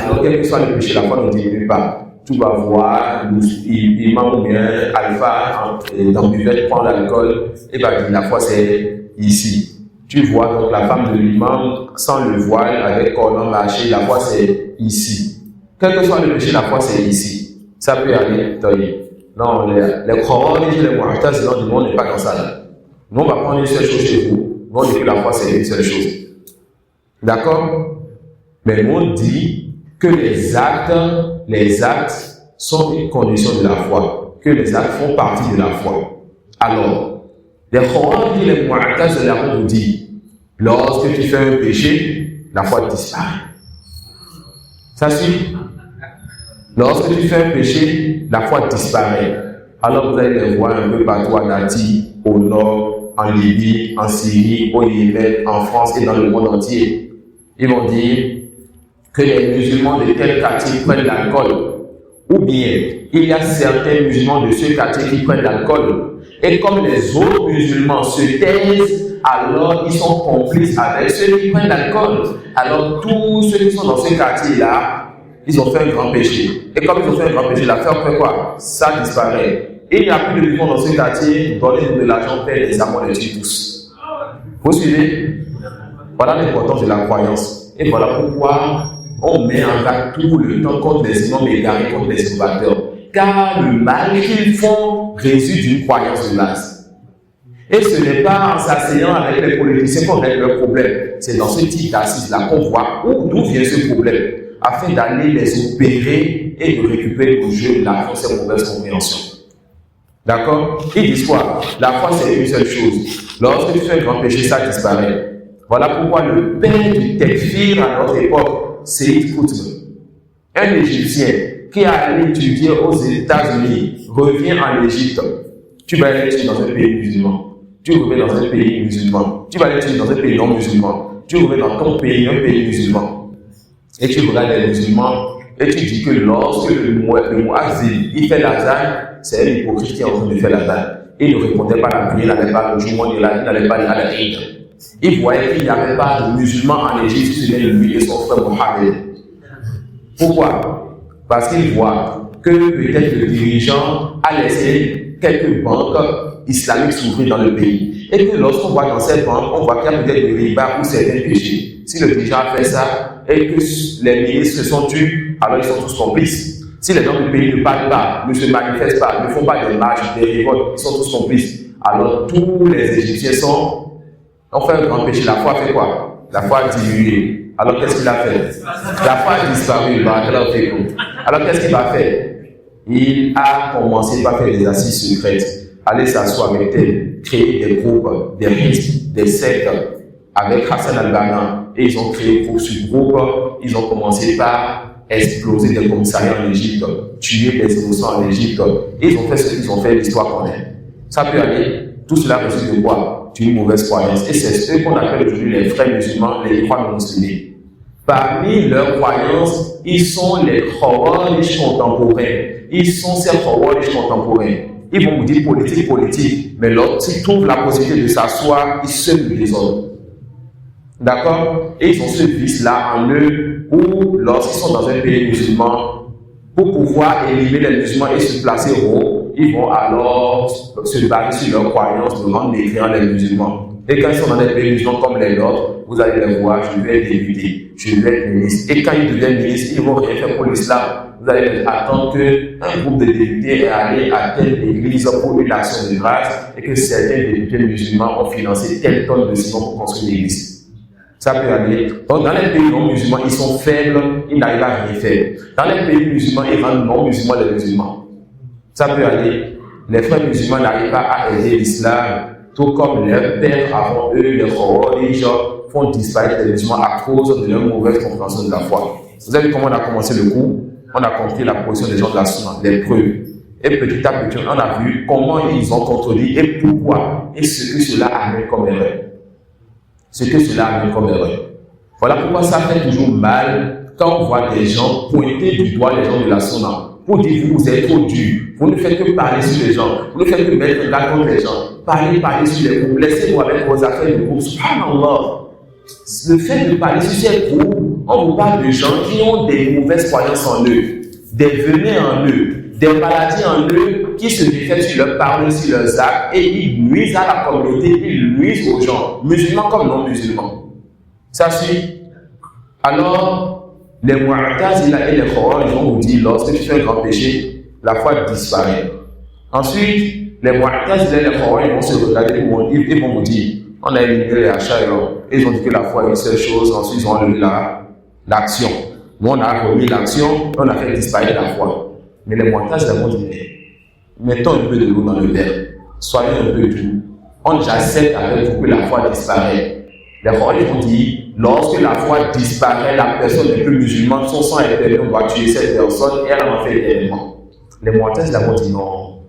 Alors, quel que soit le péché, la foi ne diminue pas. Tu vas voir, imam ou bien alpha dans le buvette prend l'alcool, et bien la foi c'est ici. Tu vois donc la femme de l'imam sans le voile avec cordon lâché, la foi c'est ici. Quel que soit le péché, la foi c'est ici. Ça peut aller, non, les Khawarij et les Mu'tazila, du monde n'est pas comme ça là. Nous on va prendre une seule chose chez vous. Nous on dit que la foi c'est une seule chose. D'accord? Mais nous on dit que les actes sont une condition de la foi, que les actes font partie de la foi. Alors, les Khawarij et les Mu'tazila vont nous dire, lorsque tu fais un péché, la foi disparaît. Ça suit? Lorsque tu fais un péché, la foi disparaît. Alors vous allez les voir un peu partout en Haïti, au nord, en Libye, en Syrie, au Yémen, en France et dans le monde entier. Ils vont dire que les musulmans de tel quartier prennent l'alcool. Ou bien, il y a certains musulmans de ce quartier qui prennent l'alcool. Et comme les autres musulmans se taisent, alors ils sont complices avec ceux qui prennent l'alcool. Alors tous ceux qui sont dans ce quartier-là, ils ont fait un grand péché. Et comme ils ont fait un grand péché, l'affaire fait quoi? Ça disparaît. Et il n'y a plus de musulmans dans ce quartier, donnez-nous de l'argent, paix, les amants, les tuent tous. Vous suivez? Voilà l'importance de la croyance. Et voilà pourquoi on met en garde tout le temps contre les imams égarés, contre les innovateurs. Car le mal qu'ils font résulte d'une croyance de base. Et ce n'est pas en s'asseyant avec les politiciens qu'on règle leurs problèmes. C'est dans ce type d'assises-là qu'on voit d'où vient ce problème, afin d'aller les opérer et de récupérer au jeu la foi, ces mauvaises compréhensions. D'accord? Ils disent quoi? La foi, c'est une seule chose. Lorsque tu fais un grand péché, ça disparaît. Voilà pourquoi le père du tekfir à notre époque, c'est Qutb. Un Égyptien qui a allé étudier aux États-Unis revient en Égypte. Tu vas aller étudier dans un pays musulman. Tu reviens dans un pays musulman. Tu vas aller étudier dans un pays non musulman. Tu reviens dans ton pays, un pays musulman. Et tu regardes les musulmans et tu dis que lorsque le muazzin il fait l'azan, c'est un hypocrite qui est en train de faire l'azan. Il ne répondait pas à la prière, il n'allait pas le jour, il n'allait pas à la Eid. Il voyait qu'il n'y avait pas de musulmans en Égypte qui venaient lui et son frère Mohamed. Pourquoi? Parce qu'il voit que peut-être le dirigeant a laissé quelques banques islamiques s'ouvrir dans le pays. Et que lorsqu'on voit dans ces banques, on voit qu'il y a peut-être des riba ou certains péchés. Si le dirigeant a fait ça et que les ministres se sont tus, alors ils sont tous complices. Si les gens du pays ne parlent pas, ne se manifestent pas, ne font pas des marches, des révoltes, ils sont tous complices. Alors tous les Égyptiens ont fait un grand péché. La foi fait quoi? La foi a diminué. Alors qu'est-ce qu'il a fait? La foi a disparu. Alors qu'est-ce qu'il va faire? Il a commencé par faire des assises secrètes, aller s'asseoir avec tel, créer des groupes, des risques, des sectes avec Hassan al-Banna. Et ils ont créé groupe sur groupe. Ils ont commencé par exploser des commissariats en Égypte, tuer des innocents en Égypte. Et ils ont fait ce qu'ils ont fait, l'histoire qu'on aime. Ça peut aller. Tout cela résulte de quoi? D'une mauvaise croyance. Et c'est ce qu'on appelle aujourd'hui les frères musulmans, les croyants musulmans. Parmi leurs croyances, ils sont les Khawarij contemporains. Ils sont ces Khawarij contemporains. Ils vont vous dire politique, mais lorsqu'ils trouvent la possibilité de s'asseoir, ils se désordent. D'accord? Et ils ont ce vice-là en eux, où lorsqu'ils sont dans un pays musulman, pour pouvoir éliminer les musulmans et se placer haut, ils vont alors se baser sur leur croyance de rendre mécréants les musulmans. Et quand ils sont dans des pays musulmans comme les nôtres, vous allez les voir, je vais être député, je vais être ministre. Et quand ils deviennent ministres, ils ne vont rien faire pour l'islam. Vous allez attendre qu'un groupe de députés est allé à telle église pour une action de grâce et que certains députés musulmans ont financé telle tonne de ciment pour construire l'église. Ça peut aller. Donc, dans les pays non musulmans, ils sont faibles, ils n'arrivent à rien faire. Dans les pays musulmans, ils rendent non musulmans les musulmans. Ça peut aller. Les frères musulmans n'arrivent pas à aider l'islam, tout comme leurs pères avant eux, les Khawarij, font disparaître les musulmans à cause de leur mauvaise compréhension de la foi. Vous avez vu comment on a commencé le cours? On a compris la position des gens de la Sunna, des preuves. Et petit à petit, on a vu comment ils ont contredit et pourquoi, et ce que cela amène comme erreur. Voilà pourquoi ça fait toujours mal quand on voit des gens pointer du doigt les gens de la Sunna pour dire vous êtes trop dur, vous ne faites que parler sur les gens, vous ne faites que mettre la contre les gens, parler sur les groupes, laissez-vous avec vos affaires de groupe. Subhanallah. Le fait de parler sur ces groupes, on vous parle de gens qui ont des mauvaises croyances en eux, des venin en eux, des maladies en eux qui se défendent sur leurs paroles, sur leurs actes et ils nuisent à la communauté, ils nuisent aux gens, musulmans comme non musulmans. Ça suit. Alors, les Mu'tazila et les Khawarij vont vous dire lorsque tu fais un grand péché, la foi disparaît. Ensuite, les Mu'tazila et les Khawarij vont se regarder et vont vous dire on a éliminé les achats et ils ont dit que la foi est une seule chose, ensuite ils ont enlevé l'action. Nous on a remis l'action, on a fait disparaître la foi. Mais les Mu'tazila vont dire mettons un peu de l'eau dans le verre, soyez un peu doux. J'accepte avec vous que la foi disparaît. Les Khawarij vont dire lorsque la foi disparaît, la personne n'est plus musulmane, son sang est perdu, on va tuer cette personne et elle en fait éternellement. Les Mu'tazila vont dire non,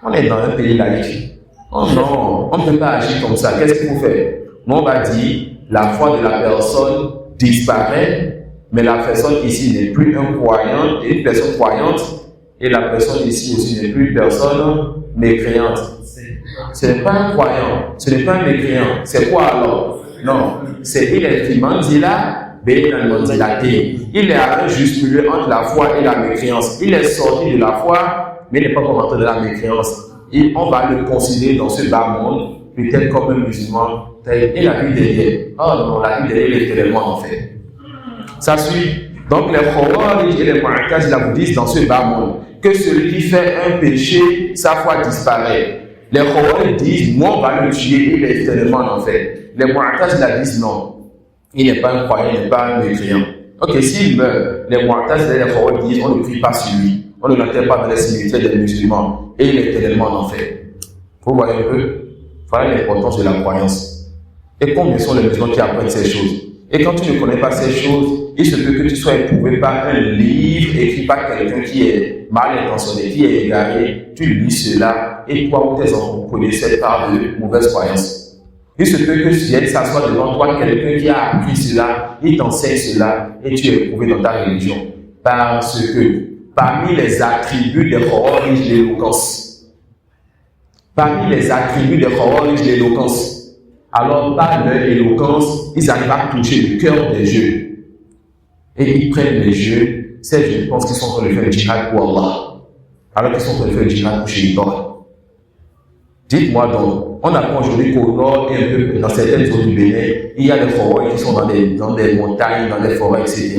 on est dans un pays laïque. Oh non, on ne peut pas agir comme ça. Qu'est-ce qu'il faut faire? Nous, on va dire la foi de la personne disparaît, mais la personne ici n'est plus un croyant et une personne croyante, et la personne ici aussi n'est plus une personne mécréante. Ce n'est pas un croyant, ce n'est pas un mécréant. C'est quoi alors? Non, c'est il est Manzila, il est à un juste milieu entre la foi et la mécréance. Il est sorti de la foi, mais il n'est pas rentré de la mécréance. Et on va le considérer dans ce bas monde, peut-être comme un musulman, et la vie derrière. Oh non, la vie derrière, il est tellement en fait. Ça suit. Donc les Khawarij et les Mu'tazila vous disent dans ce bas monde que celui qui fait un péché, sa foi disparaît. Les Khawarij disent, moi, on va le tuer, il est éternellement en enfer. Les Mu'tazila disent non. Il n'est pas un croyant, il n'est pas un mécréant. Ok, s'il meurt, les Mu'tazila et les Khawarij disent, on ne prie pas sur lui. On ne l'enterre pas dans les cimetières des musulmans. Et il est éternellement en enfer. Vous voyez un peu? Voilà l'importance de la croyance. Et combien sont les musulmans qui apprennent ces choses? Et quand tu ne connais pas ces choses, il se peut que tu sois éprouvé par un livre écrit par quelqu'un qui est mal intentionné, qui est égaré. Tu lis cela et toi ou tes enfants connaissez par de mauvaises croyances. Il se peut que tu viennes s'asseoir devant toi quelqu'un qui a appris cela, il t'enseigne cela et tu es éprouvé dans ta religion. Parce que parmi les attributs des Khawarij, l'éloquence. Parmi les attributs des Khawarij, l'éloquence. Alors, par leur éloquence, ils arrivent à toucher le cœur des jeunes. Et ils prennent les jeunes. Ces jeunes pensent qu'ils sont en train de faire le djihad pour Allah. Alors qu'ils sont en train de faire le djihad pour Shaitan. Dites-moi donc, on apprend aujourd'hui qu'au nord et un peu dans certaines zones du Bénin, il y a des forêts qui sont dans des montagnes, dans des forêts, etc.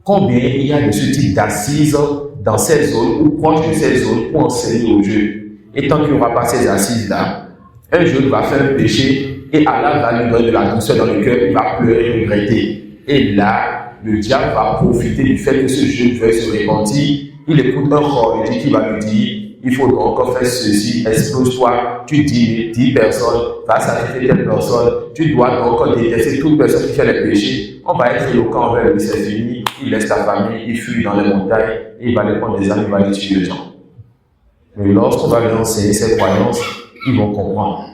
Combien il y a de ce type d'assises dans ces zones ou proches de ces zones pour enseigner aux jeunes? Et tant qu'il n'y aura pas ces assises-là, un jeune va faire un péché et Allah va lui donner de la douceur dans le cœur, il va pleurer, regretter. Et là, le diable va profiter du fait que ce jeune veuille se repentir. Il écoute un Khawarij qui va lui dire, il faut donc encore faire ceci, explose-toi, tu dis 10 personnes, va sacrifier telle personne, tu dois donc encore détester toute personne qui fait les péchés. On va être éloquent envers lui, c'est fini, il laisse la famille, il fuit dans les montagnes, et il va les prendre des armes, il va les tuer les gens. Mais lorsqu'on va leur enseigner ces croyances, ils vont comprendre.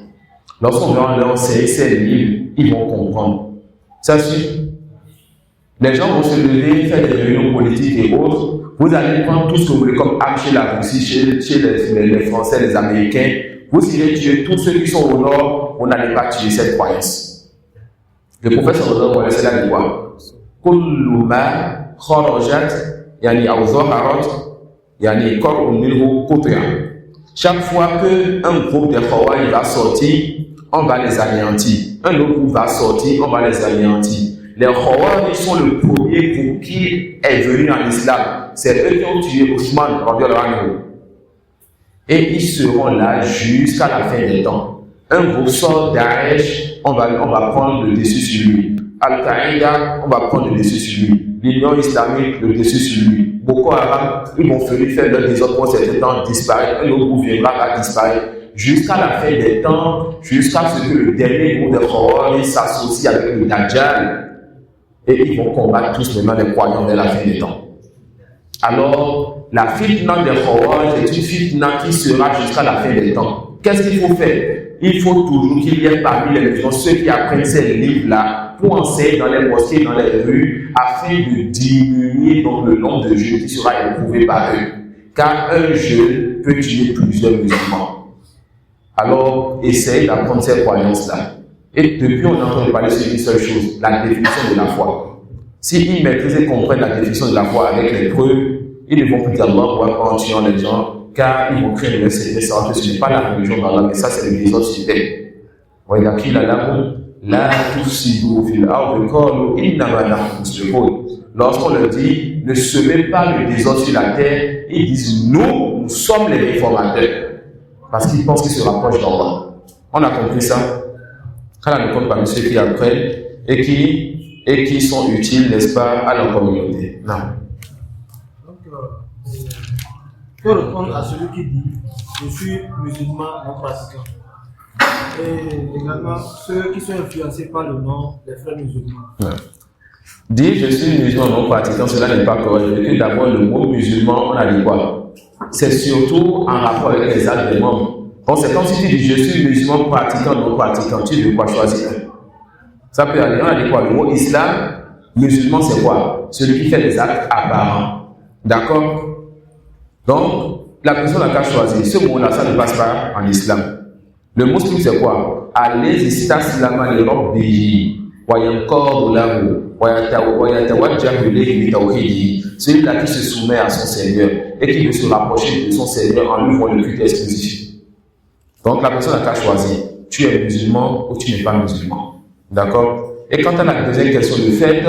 Lorsqu'on va leur enseigner ces livres, ils vont comprendre. Ça suffit. Les gens vont se lever, faire des réunions politiques et autres. Vous allez prendre tout ce que vous voulez comme arme chez la Russie, chez les Français, les Américains. Vous irez tuer tous ceux qui sont au nord, vous n'allez pas tuer cette croyance. Le prophète sallallahu alayhi wa sallam dit quoi? Kullu ma kharajat, yani aw zaharat, yani qar'un minhu qut'a. Chaque fois qu'un groupe de Khawarij va sortir, on va les anéantir. Un autre groupe va sortir, on va les anéantir. Les Khawarij sont le premier groupe qui est venu en islam. C'est eux qui ont tué Ousmane, et ils seront là jusqu'à la fin des temps. Un groupe sort Daesh, on va prendre le dessus sur lui. Al-Qaïda, on va prendre le dessus sur lui. L'Union islamique, le dessus sur lui. Boko Haram, ils vont faire leur désordre pour certains temps disparaître. Un autre groupe viendra, va disparaître. Jusqu'à la fin des temps, jusqu'à ce que le dernier groupe de Khawarij s'associe avec le Dajjal. Et ils vont combattre tous maintenant les croyants vers la fin des temps. Alors, la fitna des Khawarij est une fitna qui sera jusqu'à la fin des temps. Qu'est-ce qu'il faut faire? Il faut toujours qu'il y ait parmi les musulmans ceux qui apprennent ces livres-là pour enseigner dans les mosquées, dans les rues, afin de diminuer donc le nombre de jeunes qui sera éprouvé par eux. Car un jeune peut tuer plusieurs musulmans. Alors, essaye d'apprendre ces croyances-là. Et depuis, on est en train de parler sur une seule chose, la définition de la foi. S'ils maîtrisent et comprennent la définition de la foi avec les preuves, ils ne vont plus dire Allah pour en tuant les gens, car ils vont créer une message, que ce n'est pas la religion d'Allah, mais ça c'est le désordre sur terre. Lorsqu'on leur dit, ne semez pas le désordre sur la terre, ils disent, nous sommes les réformateurs. Parce qu'ils pensent qu'ils se rapprochent d'Allah. On a compris ça? Quand on compte parmi ceux qui apprennent et qui sont utiles, n'est-ce pas, à leur communauté. Non. Pour répondre à celui qui dit je suis musulman non pratiquant, et également ceux qui sont influencés par le nom des frères musulmans. Ouais. Dire je suis musulman non pratiquant, cela n'est pas correct. Parce que d'abord, le mot musulman, on a dit quoi? C'est surtout en rapport avec les actes des membres. Bon, c'est comme si tu dis je suis musulman pratiquant non pratiquant, tu veux quoi choisir? Ça peut aller, on a dit quoi? Le mot islam, musulman c'est quoi? Celui qui fait des actes apparents. D'accord? Donc, la personne n'a qu'à choisir. Ce mot-là, ça ne passe pas en islam. Le musulman, c'est quoi? Allez, istaslama li rabbihi, wa yanqadu lahu, wa yatawajjahu ilayhi bi tawhidihi. Celui-là qui se soumet à son Seigneur et qui veut se rapprocher de son Seigneur en lui voyant le culte exclusif. Donc, la personne n'a qu'à choisir. Tu es musulman ou tu n'es pas musulman. D'accord? Et quant à la deuxième question, le fait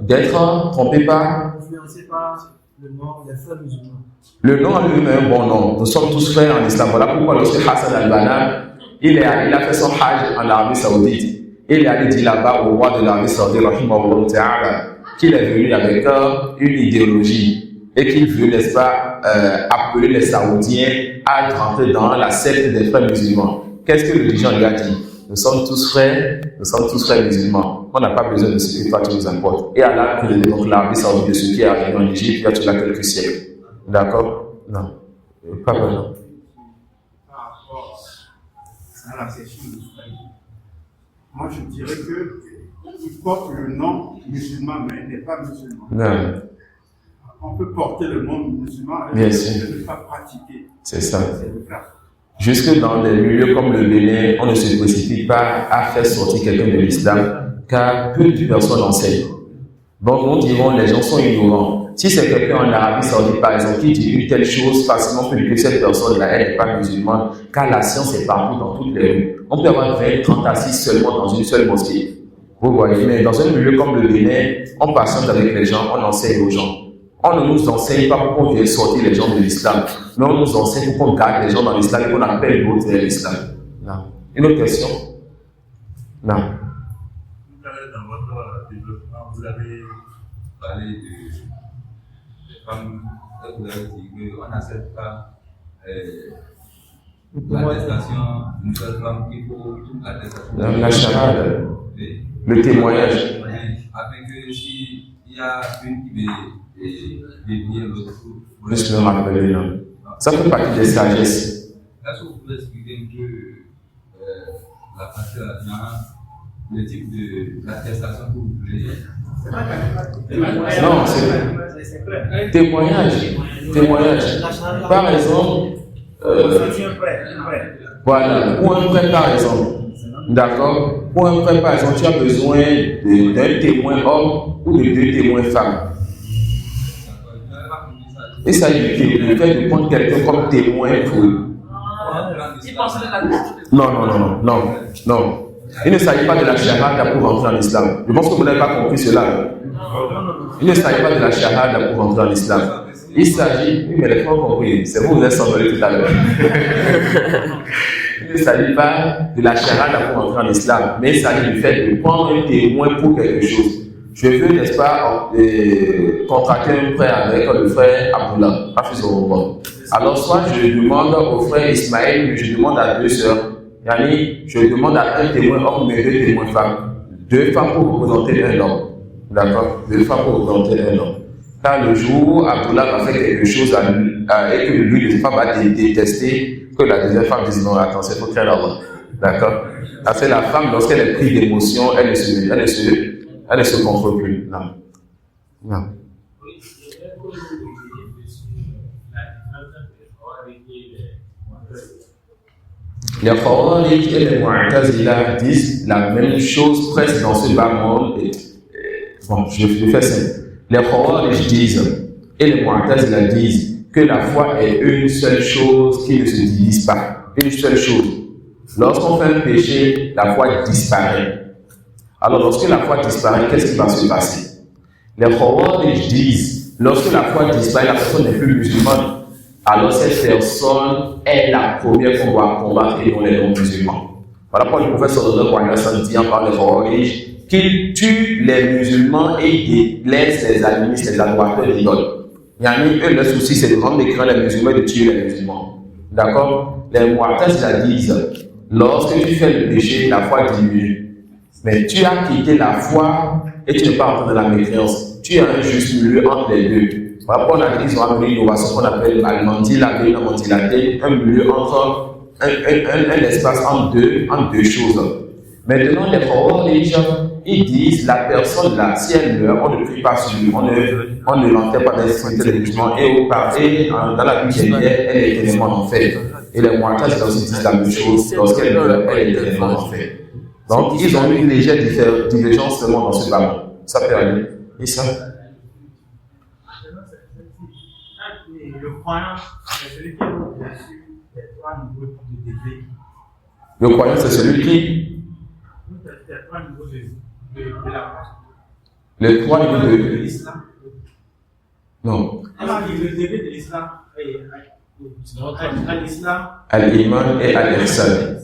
d'être trompé par... Influencé par le nom des frères musulmans. Le nom en lui-même est un bon nom. Nous sommes tous frères en islam. Voilà pourquoi lorsque Hassan al-Banna, il a fait son hajj en Arabie Saoudite. Il est allé dire là-bas au roi de l'Arabie Saoudite, rahimahullah ta'ala, qu'il est venu avec une idéologie et qu'il veut, n'est-ce pas, appeler les Saoudiens à rentrer dans la secte des frères musulmans. Qu'est-ce que le dirigeant lui a dit? Nous sommes tous frères musulmans. On n'a pas besoin de ce que toi tu nous apportes. Et Allah a pris donc l'Arabie Saoudite de ce qui est arrivé en Égypte il y a tout là quelques siècles. D'accord? Non. Pas vraiment. Par rapport à la question de Soulaï, moi je dirais qu'il porte le nom musulman, mais il n'est pas musulman. Non. On peut porter le nom musulman Bien et sûr. ne pas pratiquer. C'est ça. C'est le cas. Jusque dans des milieux comme le Bénin, on ne se précipite pas à faire sortir quelqu'un de l'islam, car peu de personnes enseignent. Donc nous dirons, les gens sont ignorants. Si c'est quelqu'un en Arabie Saoudite, par exemple, qui dit une telle chose, facilement peut dire que cette personne-là, elle n'est pas musulmane, car la science est partout dans toutes les rues. On peut avoir 20, 30 assis seulement dans une seule mosquée. Vous voyez, mais dans un milieu comme le Bénin, on patiente avec les gens, on enseigne aux gens. On ne nous enseigne pas pour qu'on vienne sortir les gens de l'islam, mais on nous enseigne pour qu'on garde les gens dans l'islam et qu'on appelle l'autre vers l'islam. Non. Une autre question? Non. Dans votre développement, vous avez parlé des femmes, vous avez dit qu'on n'accepte pas l'attestation d'une seule femme, qu'il faut toute l'attestation. La charade, le témoignage. Afin que s'il y a une qui veut dévier l'autre, Juste le rappeler, non. Ça fait partie des sagesses. est-ce que vous pouvez expliquer un peu la partie dans le type d'attestation que vous voulez? Non, c'est témoignage. Témoignage. Par exemple, voilà, pour un prêt par exemple, d'accord? Pour un prêt par exemple, tu as besoin d'un témoin homme ou de 2 témoins femmes. Et ça, le fait de prendre quelqu'un comme témoin pour eux. Non. Il ne s'agit pas de la shahada pour rentrer en islam. Je pense que vous n'avez pas compris cela. Il ne s'agit pas de la shahada pour rentrer en islam. Il s'agit, oui, mais les femmes ont compris, c'est vous êtes semblé tout à l'heure. Il ne s'agit pas de la shahada pour rentrer en islam, mais il s'agit du fait de prendre un témoin pour quelque chose. Je veux, n'est-ce pas, contracter un prêt avec le frère Abdullah, alors, soit je demande au frère Ismaël, mais je demande à 2 sœurs. Yani, je demande à un témoin homme, mais 2 témoins femmes. 2 femmes pour représenter un homme. D'accord? 2 femmes pour représenter un homme. Car le jour où Abdullah va faire quelque chose et que lui, les femmes va détester, que la deuxième femme dise non, attention, il faut créer l'homme. D'accord? Parce que la femme, lorsqu'elle est prise d'émotion, elle ne se contrôle plus. Non. Les Khawarij et les Mu'tazila disent la même chose presque dans ce bas monde. Bon, je fais simple. Les Khawarij disent et les Mu'tazila disent que la foi est une seule chose qui ne se divise pas. Une seule chose. Lorsqu'on fait un péché, la foi disparaît. Alors, lorsque la foi disparaît, qu'est-ce qui va se passer? Les Khawarij disent, lorsque la foi disparaît, la personne n'est plus musulmane. Alors, cette personne est la première qu'on doit combattre et non les non-musulmans. Voilà pourquoi le prophète sallallahu alayhi wa sallam dit en parlant des Khawarij qu'il tue les musulmans et il laisse les animistes, les adorateurs d'idoles. Eux, le souci, c'est de rendre écran les musulmans et de tuer les musulmans. D'accord? Les Mu'tazila disent, lorsque tu fais le péché, la foi diminue. Mais tu as quitté la foi et tu n'es pas entré dans la mécréance. Tu as un juste milieu entre les deux. Voilà pourquoi on a dit qu'ils ont amené une innovation qu'on appelle al-mandilaté, un milieu entre un espace entre deux choses. Maintenant, les Khawarij, ils disent la personne là, si elle meurt, on ne prie pas sur lui, on ne l'enterre pas dans les jugements et dans la vie qu'elle elle est éternellement en enfer. Et les Mu'tazila aussi disent la même chose, lorsqu'elle meurt, elle est éternellement en enfer. Donc, ils ont une légère divergence seulement dans ce ballon. Ça peut aller. Et ça? Le croyant, c'est celui qui est au-dessus des 3 niveaux de degré. Le croyant, c'est celui qui? Les 3 niveaux de la foi. Les 3 niveaux de l'islam. Non. Elle a dit le degré de l'islam à l'islam. Al-Iman et Al-Ihsan.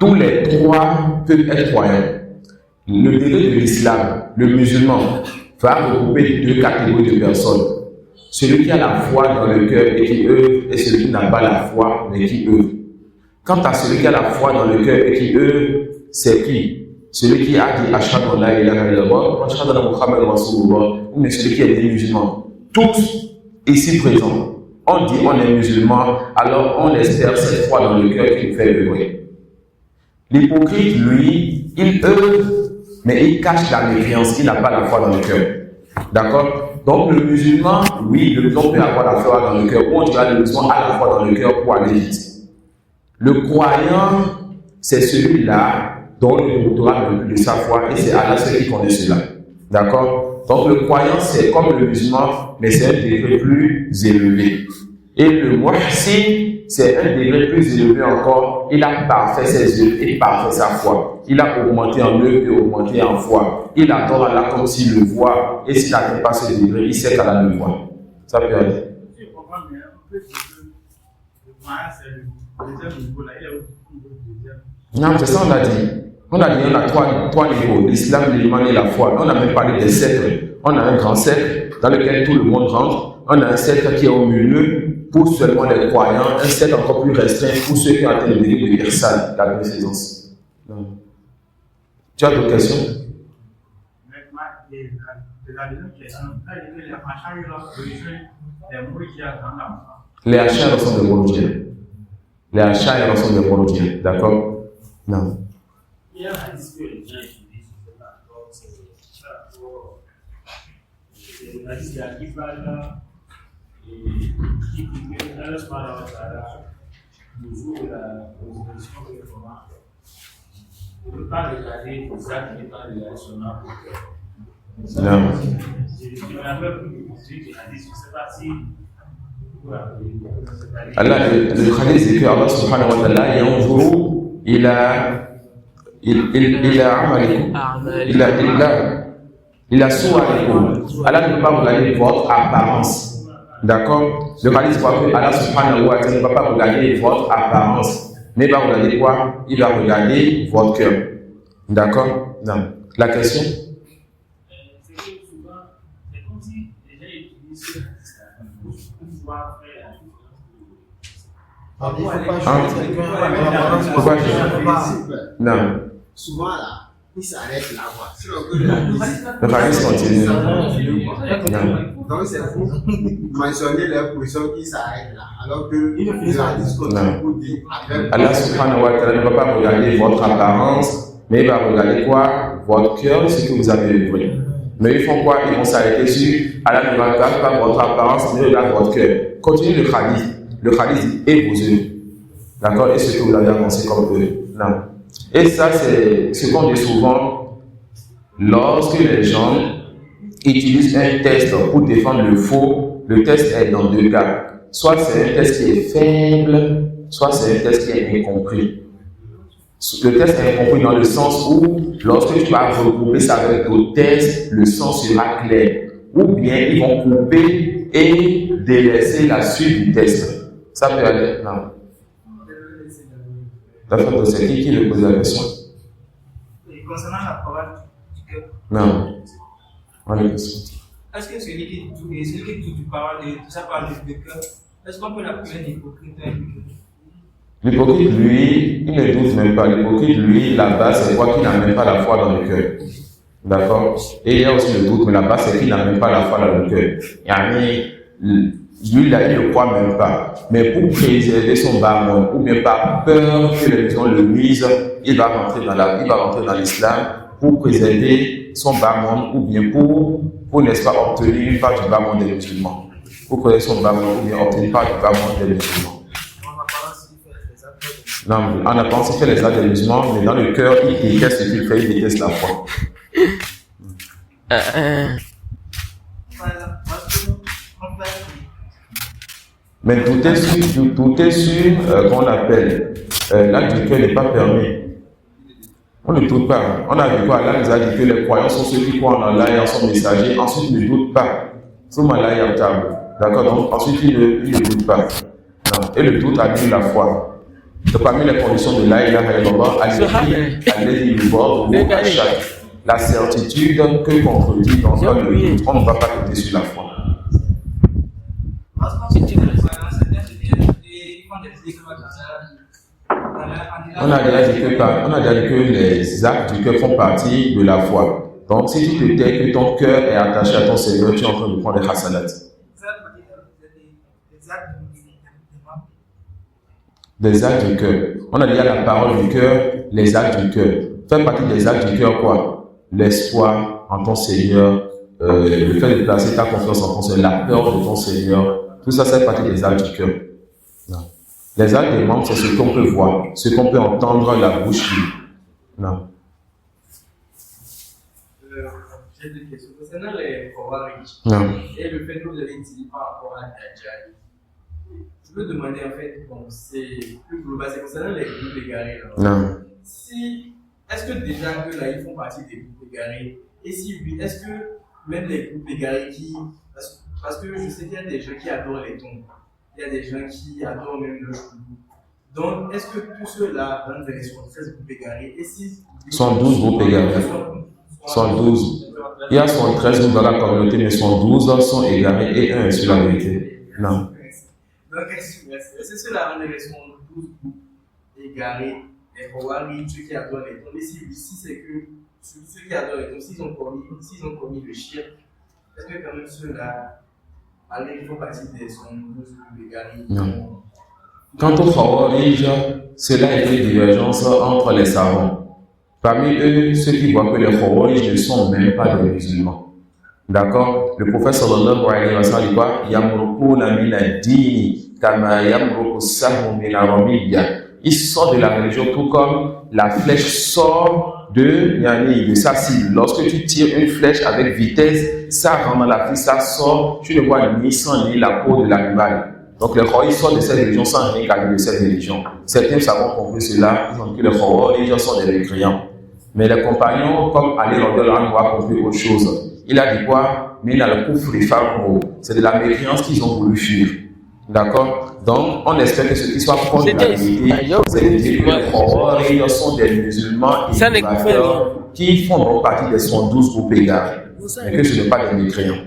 Tous les trois peuvent être croyants. Le degré de l'islam, le musulman, va regrouper deux catégories de personnes. Celui qui a la foi dans le cœur et qui œuvre, et celui qui n'a pas la foi mais qui œuvre. Quant à celui qui a la foi dans le cœur et qui œuvre, c'est qui? Celui qui a dit Ashhadu an la ilaha illallah wa ashhadu anna Muhammadan rasulullah, ou mais celui qui est des musulmans. Tous ici présents, on dit on est musulman, alors on espère cette foi dans le cœur qui nous fait œuvrer. L'hypocrite, lui, il œuvre, mais il cache la méfiance, il n'a pas la foi dans le cœur. D'accord? Donc le musulman, oui, le musulman peut avoir la foi dans le cœur, ou on dirait le musulman a la foi dans le cœur pour aller vite. Le croyant, c'est celui-là dont le doctorat de sa foi, et c'est Allah seul qui connaît cela. D'accord? Donc le croyant, c'est comme le musulman, mais c'est un degré plus élevé. Et le muhsin, c'est un degré plus élevé encore. Il a parfait ses œuvres et parfait sa foi. Il a augmenté en œuvres et augmenté en foi. Il adore Allah comme s'il le voit. Et s'il n'atteint pas ce degré, il sait qu'Allah le voit. Ça peut aller. Je comprends bien. On peut dire que le moyen, c'est le deuxième niveau. Là, il est au niveau du deuxième. Non, c'est ça on a dit. On a dit on a trois niveaux. L'islam, l'iman et la foi. On a même parlé des cercles. On a un grand cercle dans lequel tout le monde rentre. On a un cercle qui est au milieu pour seulement les croyants, un cercle encore plus restreint pour ceux qui ont atteint le degré de Ihsan, la bienfaisance. Tu as d'autres questions? Les achats sont des monodiens. Les achats sont des monodiens. D'accord? Non. Il y a un hadith que les gens utilisent sur la porte, c'est la hadith de la Kibala et qui dit que Allah subhanahu wa ta'ala nous ouvre la position de comment on ne peut pas regarder les actes qui pas regarder son âme. Non. Je me rappelle que celui qui a dit, je ne sais pas si Allah, le hadith c'est que Allah subhanahu wa ta'ala yanzuru ila suwarikum. Allah ne peut pas regarder votre apparence. D'accord? Le hadith voit que Allah subhanahu wa ta'ala ne va pas regarder votre apparence. Mais il va regarder quoi? Il va regarder votre cœur. D'accord? Non. La question? c'est que souvent, c'est comme si les gens utilisent ce hadith pour pouvoir faire Pourquoi non. Souvent là, il s'arrête là. Le hadith continue. Donc c'est pour mentionner les positions qui s'arrêtent là. Alors que le hadith continue pour dire Allah subhanahu wa ta'ala ne va pas regarder votre apparence, mais il va regarder quoi? Votre cœur, ce que vous avez œuvré. Mais ils font quoi? Ils vont s'arrêter sur Allah ne regarde pas votre apparence, mais regarde votre cœur. Continuez le hadith. Le hadith et vos œuvres. D'accord? Et ce que vous avez avancé comme eux. Non. Et ça, c'est ce qu'on dit souvent lorsque les gens utilisent un test pour défendre le faux. Le test est dans deux cas. Soit c'est un test qui est faible, soit c'est un test qui est incompris. Le test est incompris dans le sens où, lorsque tu vas regrouper ça avec d'autres tests, le sens sera clair. Ou bien ils vont couper et délaisser la suite du test. Ça peut aller. Non. D'accord, c'est qui le pose la question? Concernant la parole du cœur. Non. On est question. Est-ce que celui qui dit du parole de sa parole de cœur, est-ce qu'on peut l'appeler un hypocrite? L'hypocrite, lui, il ne doute même pas. L'hypocrite, lui, la base, c'est quoi? Qu'il n'a même pas la foi dans le cœur. D'accord? Et il y a aussi le doute, mais la base, c'est qu'il n'a même pas la foi dans le cœur. Lui, là, il ne croit même pas. Mais pour préserver son bas-monde, ou bien par peur que les gens le nuisent, il va rentrer dans l'islam pour préserver son bas-monde, ou bien pour n'est-ce pas, obtenir une part du bas-monde des musulmans. Pour préserver son bas-monde, ou bien obtenir une part du bas-monde des musulmans. Non, en apparence, il fait les actes des musulmans, mais dans le cœur, il déteste ce qu'il fait, il déteste la foi. Mais tout est sur qu'on appelle l'acte du cœur n'est pas permis. On ne doute pas. On a vu quoi? Allah nous a dit que les croyants sont ceux qui croient en Allah et en son messager. Ensuite, ne doute pas. Soumala Yabtab. D'accord, donc ensuite il ne doute pas. Non. Et le doute annule la foi. Donc parmi les conditions de la ilaha illallah, la certitude que contredit dans le doute, on ne va pas douter sur la foi. On a déjà dit que les actes du cœur font partie de la foi. Donc si tu te tais que ton cœur est attaché à ton Seigneur, tu es en train de prendre des hasanat. Des actes du cœur. On a déjà la parole du cœur, les actes du cœur. Fait partie des actes du cœur quoi? L'espoir en ton Seigneur, le fait de placer ta confiance en ton Seigneur, la peur de ton Seigneur, tout ça, c'est partie des actes du cœur. Non. Les actes des membres, c'est ce qu'on peut voir, ce qu'on peut entendre la bouche dire. Non. J'ai des questions concernant les Khawarij. Non. Et le fait que vous avez dit par rapport à Dajjal. Je veux demander en fait, bon, c'est plus global, c'est concernant les groupes égarés. Non. Est-ce que déjà que là, ils font partie des groupes égarés? Et si oui, est-ce que même les groupes égarés qui. Parce que je sais qu'il y a des gens qui adorent les tombes. Il y a des gens qui adorent même le choulou. Donc, est-ce que tous ceux-là rentrent dans les 73 groupes égarés? Et si. 112 groupes égarés. 112. Il y a 73 groupes dans la communauté, mais 112 sont égarés et un est sur la vérité. Non. Donc, est-ce que cela rend les 112 groupes égarés, les Khawarij, ceux qui adorent les tombes? Et si c'est que ceux qui adorent les tombes, s'ils ont commis le shirk, est-ce que quand même ceux-là, malgré qu'ils font partie des 112 groupes égarés? Non. Quant aux Khawarij, cela a été divergence entre les savants. Parmi eux, ceux qui voient que les Khawarij ne sont même pas des musulmans. D'accord? Le prophète sallallahu alayhi wa sallam dit quoi? Yamruquna min ad-dini kama yamruqu as-sahmu min ar-ramiyya. Ils sortent de la religion tout comme la flèche sort de sa cible. Lorsque tu tires une flèche avec vitesse, ça rentre dans la flèche, ça sort, tu ne vois ni sang ni la peau de l'animal. Donc les Khawarij sortent de cette religion sans rien garder de cette religion. Certains savants compris cela, ils ont dit que les Khawarij sont des mécréants. Mais les compagnons, comme Ali radhiyallahu anhu, ont compris autre chose. Il a dit quoi? C'est de la mécréance qu'ils ont voulu fuir. D'accord? Donc, on espère que ce qui soit proche de la vérité, c'est de dire que les Khawarij sont des musulmans et qui font donc partie des 112 groupes égarés. Mais que ce n'est pas des mécréants.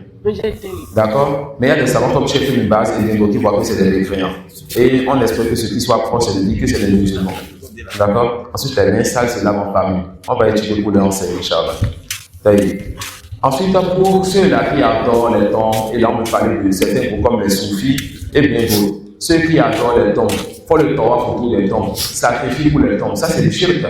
D'accord? Mais il y a des savants comme Cheikh Ibn Baz et d'autres qui voient que c'est des mécréants. Et on espère que ce qui soit proche, c'est de dire que c'est des musulmans. D'accord? Ensuite, les liens sales, c'est là mon famille. On va étudier pour les enseigner, Inch'Allah. Ensuite, pour ceux-là qui adorent les tombes, et là on peut parler de certains groupes comme les soufis et bien d'autres. Ceux qui adorent les tombes font le tawaf autour des tombes, sacrifient pour les tombes. Ça, c'est le shirk.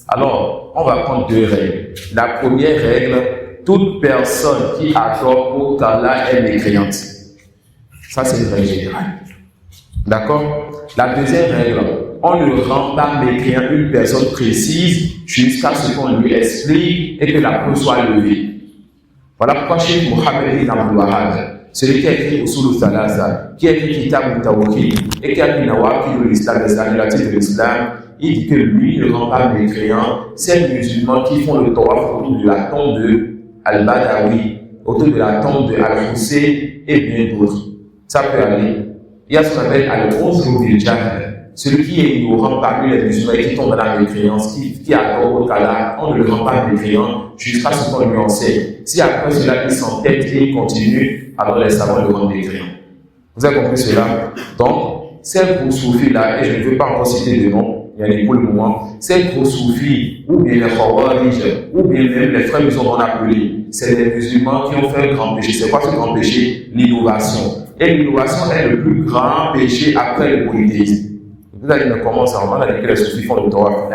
Alors, on va prendre deux règles. La première règle, toute personne qui adore pour Allah est mécréante. Ça, c'est une règle générale. D'accord? La deuxième règle, on ne rend pas mécréant une personne précise jusqu'à ce qu'on lui explique et que la preuve soit levée. Voilà pourquoi Cheikh Mohammed ibn Abdul Wahhab, celui qui a écrit Usul al-Thalatha, qui a écrit Kitab al-Tawhid et qui a écrit Nawaqid al-Islam, les annulatifs de l'Islam, il dit que lui ne rend pas mécréant ces musulmans qui font le tawaf autour de la tombe de Al-Badawi, autour de la tombe de Al-Hussein et bien d'autres. Ça peut aller. Il y a ce qu'on appelle Al-Uzru bil-Jahl. Celui qui est ignorant parmi les musulmans et qui tombe dans la mécréance, qui adore au Allah, on ne le rend pas mécréant jusqu'à ce qu'on lui enseigne. Si après cela il s'entête et il continue, alors les savants le rendent mécréant. Vous avez compris cela? Donc, ces gros soufis-là, et je ne veux pas encore citer de nom, il y a des pour le moment, ces gros soufis, ou bien les Khawarij, ou bien même les frères musulmans appelés, c'est des musulmans qui ont fait un grand péché. C'est quoi ce grand péché? L'innovation. Et l'innovation est le plus grand péché après le polythéisme. Vous allez me commencer à on a dit que les soufis font le tawaf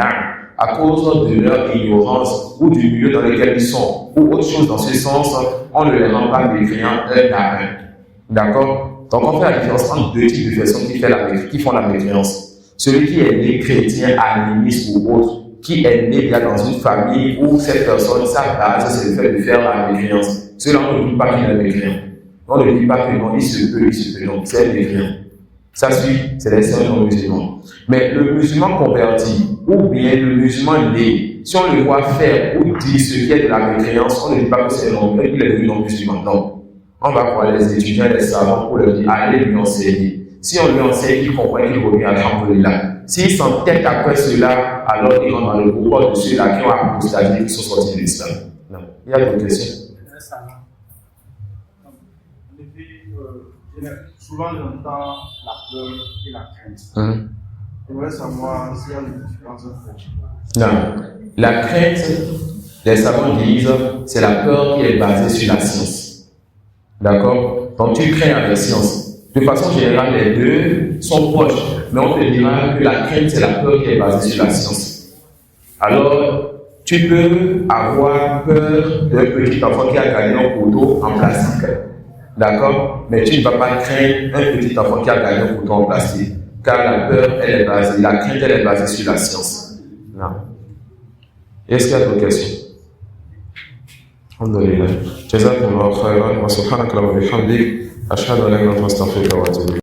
à cause de leur ignorance ou du milieu dans lequel ils sont, ou autre chose dans ce sens, on ne les rend pas mécréants un à un. D'accord? Donc on fait la différence entre deux types de personnes qui font la mécréance. Celui qui est né chrétien, animiste ou autre, qui est né bien dans une famille où cette personne, sa base, c'est le fait de faire la mécréance. Cela, on ne dit pas qu'il est mécréant. On ne dit pas que non, il se peut, non, c'est mécréant. Ça suit, c'est les saints non musulmans. Mais le musulman converti, ou bien le musulman né, si on le voit faire ou dire ce qui est de la mécréance, on ne dit pas que c'est non, qu'il est devenu non musulman. Non. on va voir les étudiants, les savants pour leur dire, allez lui enseigner. Si on lui enseigne, il comprend qu'il revient à l'Alhamdulillah. S'il s'entête après cela, alors il rentre dans le groupe de ceux-là qui ont apostaté, qui sont sortis de l'islam. Non. Il y a d'autres questions? Souvent j'entends la peur et la crainte. Je voudrais savoir s'il y a une différence entre. Non. La crainte, les savants disent, c'est la peur qui est basée sur la science. D'accord? Donc tu crains avec science. De façon générale, les deux sont proches, mais on te dira que la crainte, c'est la peur qui est basée sur la science. Alors, tu peux avoir peur d'un petit enfant qui a gagné un couteau en plastique. D'accord? Mais tu ne vas pas craindre un petit enfant qui a gagné un couteau en plastique. Car la peur, elle est basée, la crainte, elle est basée sur la science. Non. Est-ce qu'il y a d'autres questions? Alhamdulillah. Jazakumullahu khairan wa subhanaka wa bihamdik. أشهد أن لا إله إلا أنت أستغفرك وأتوب إليك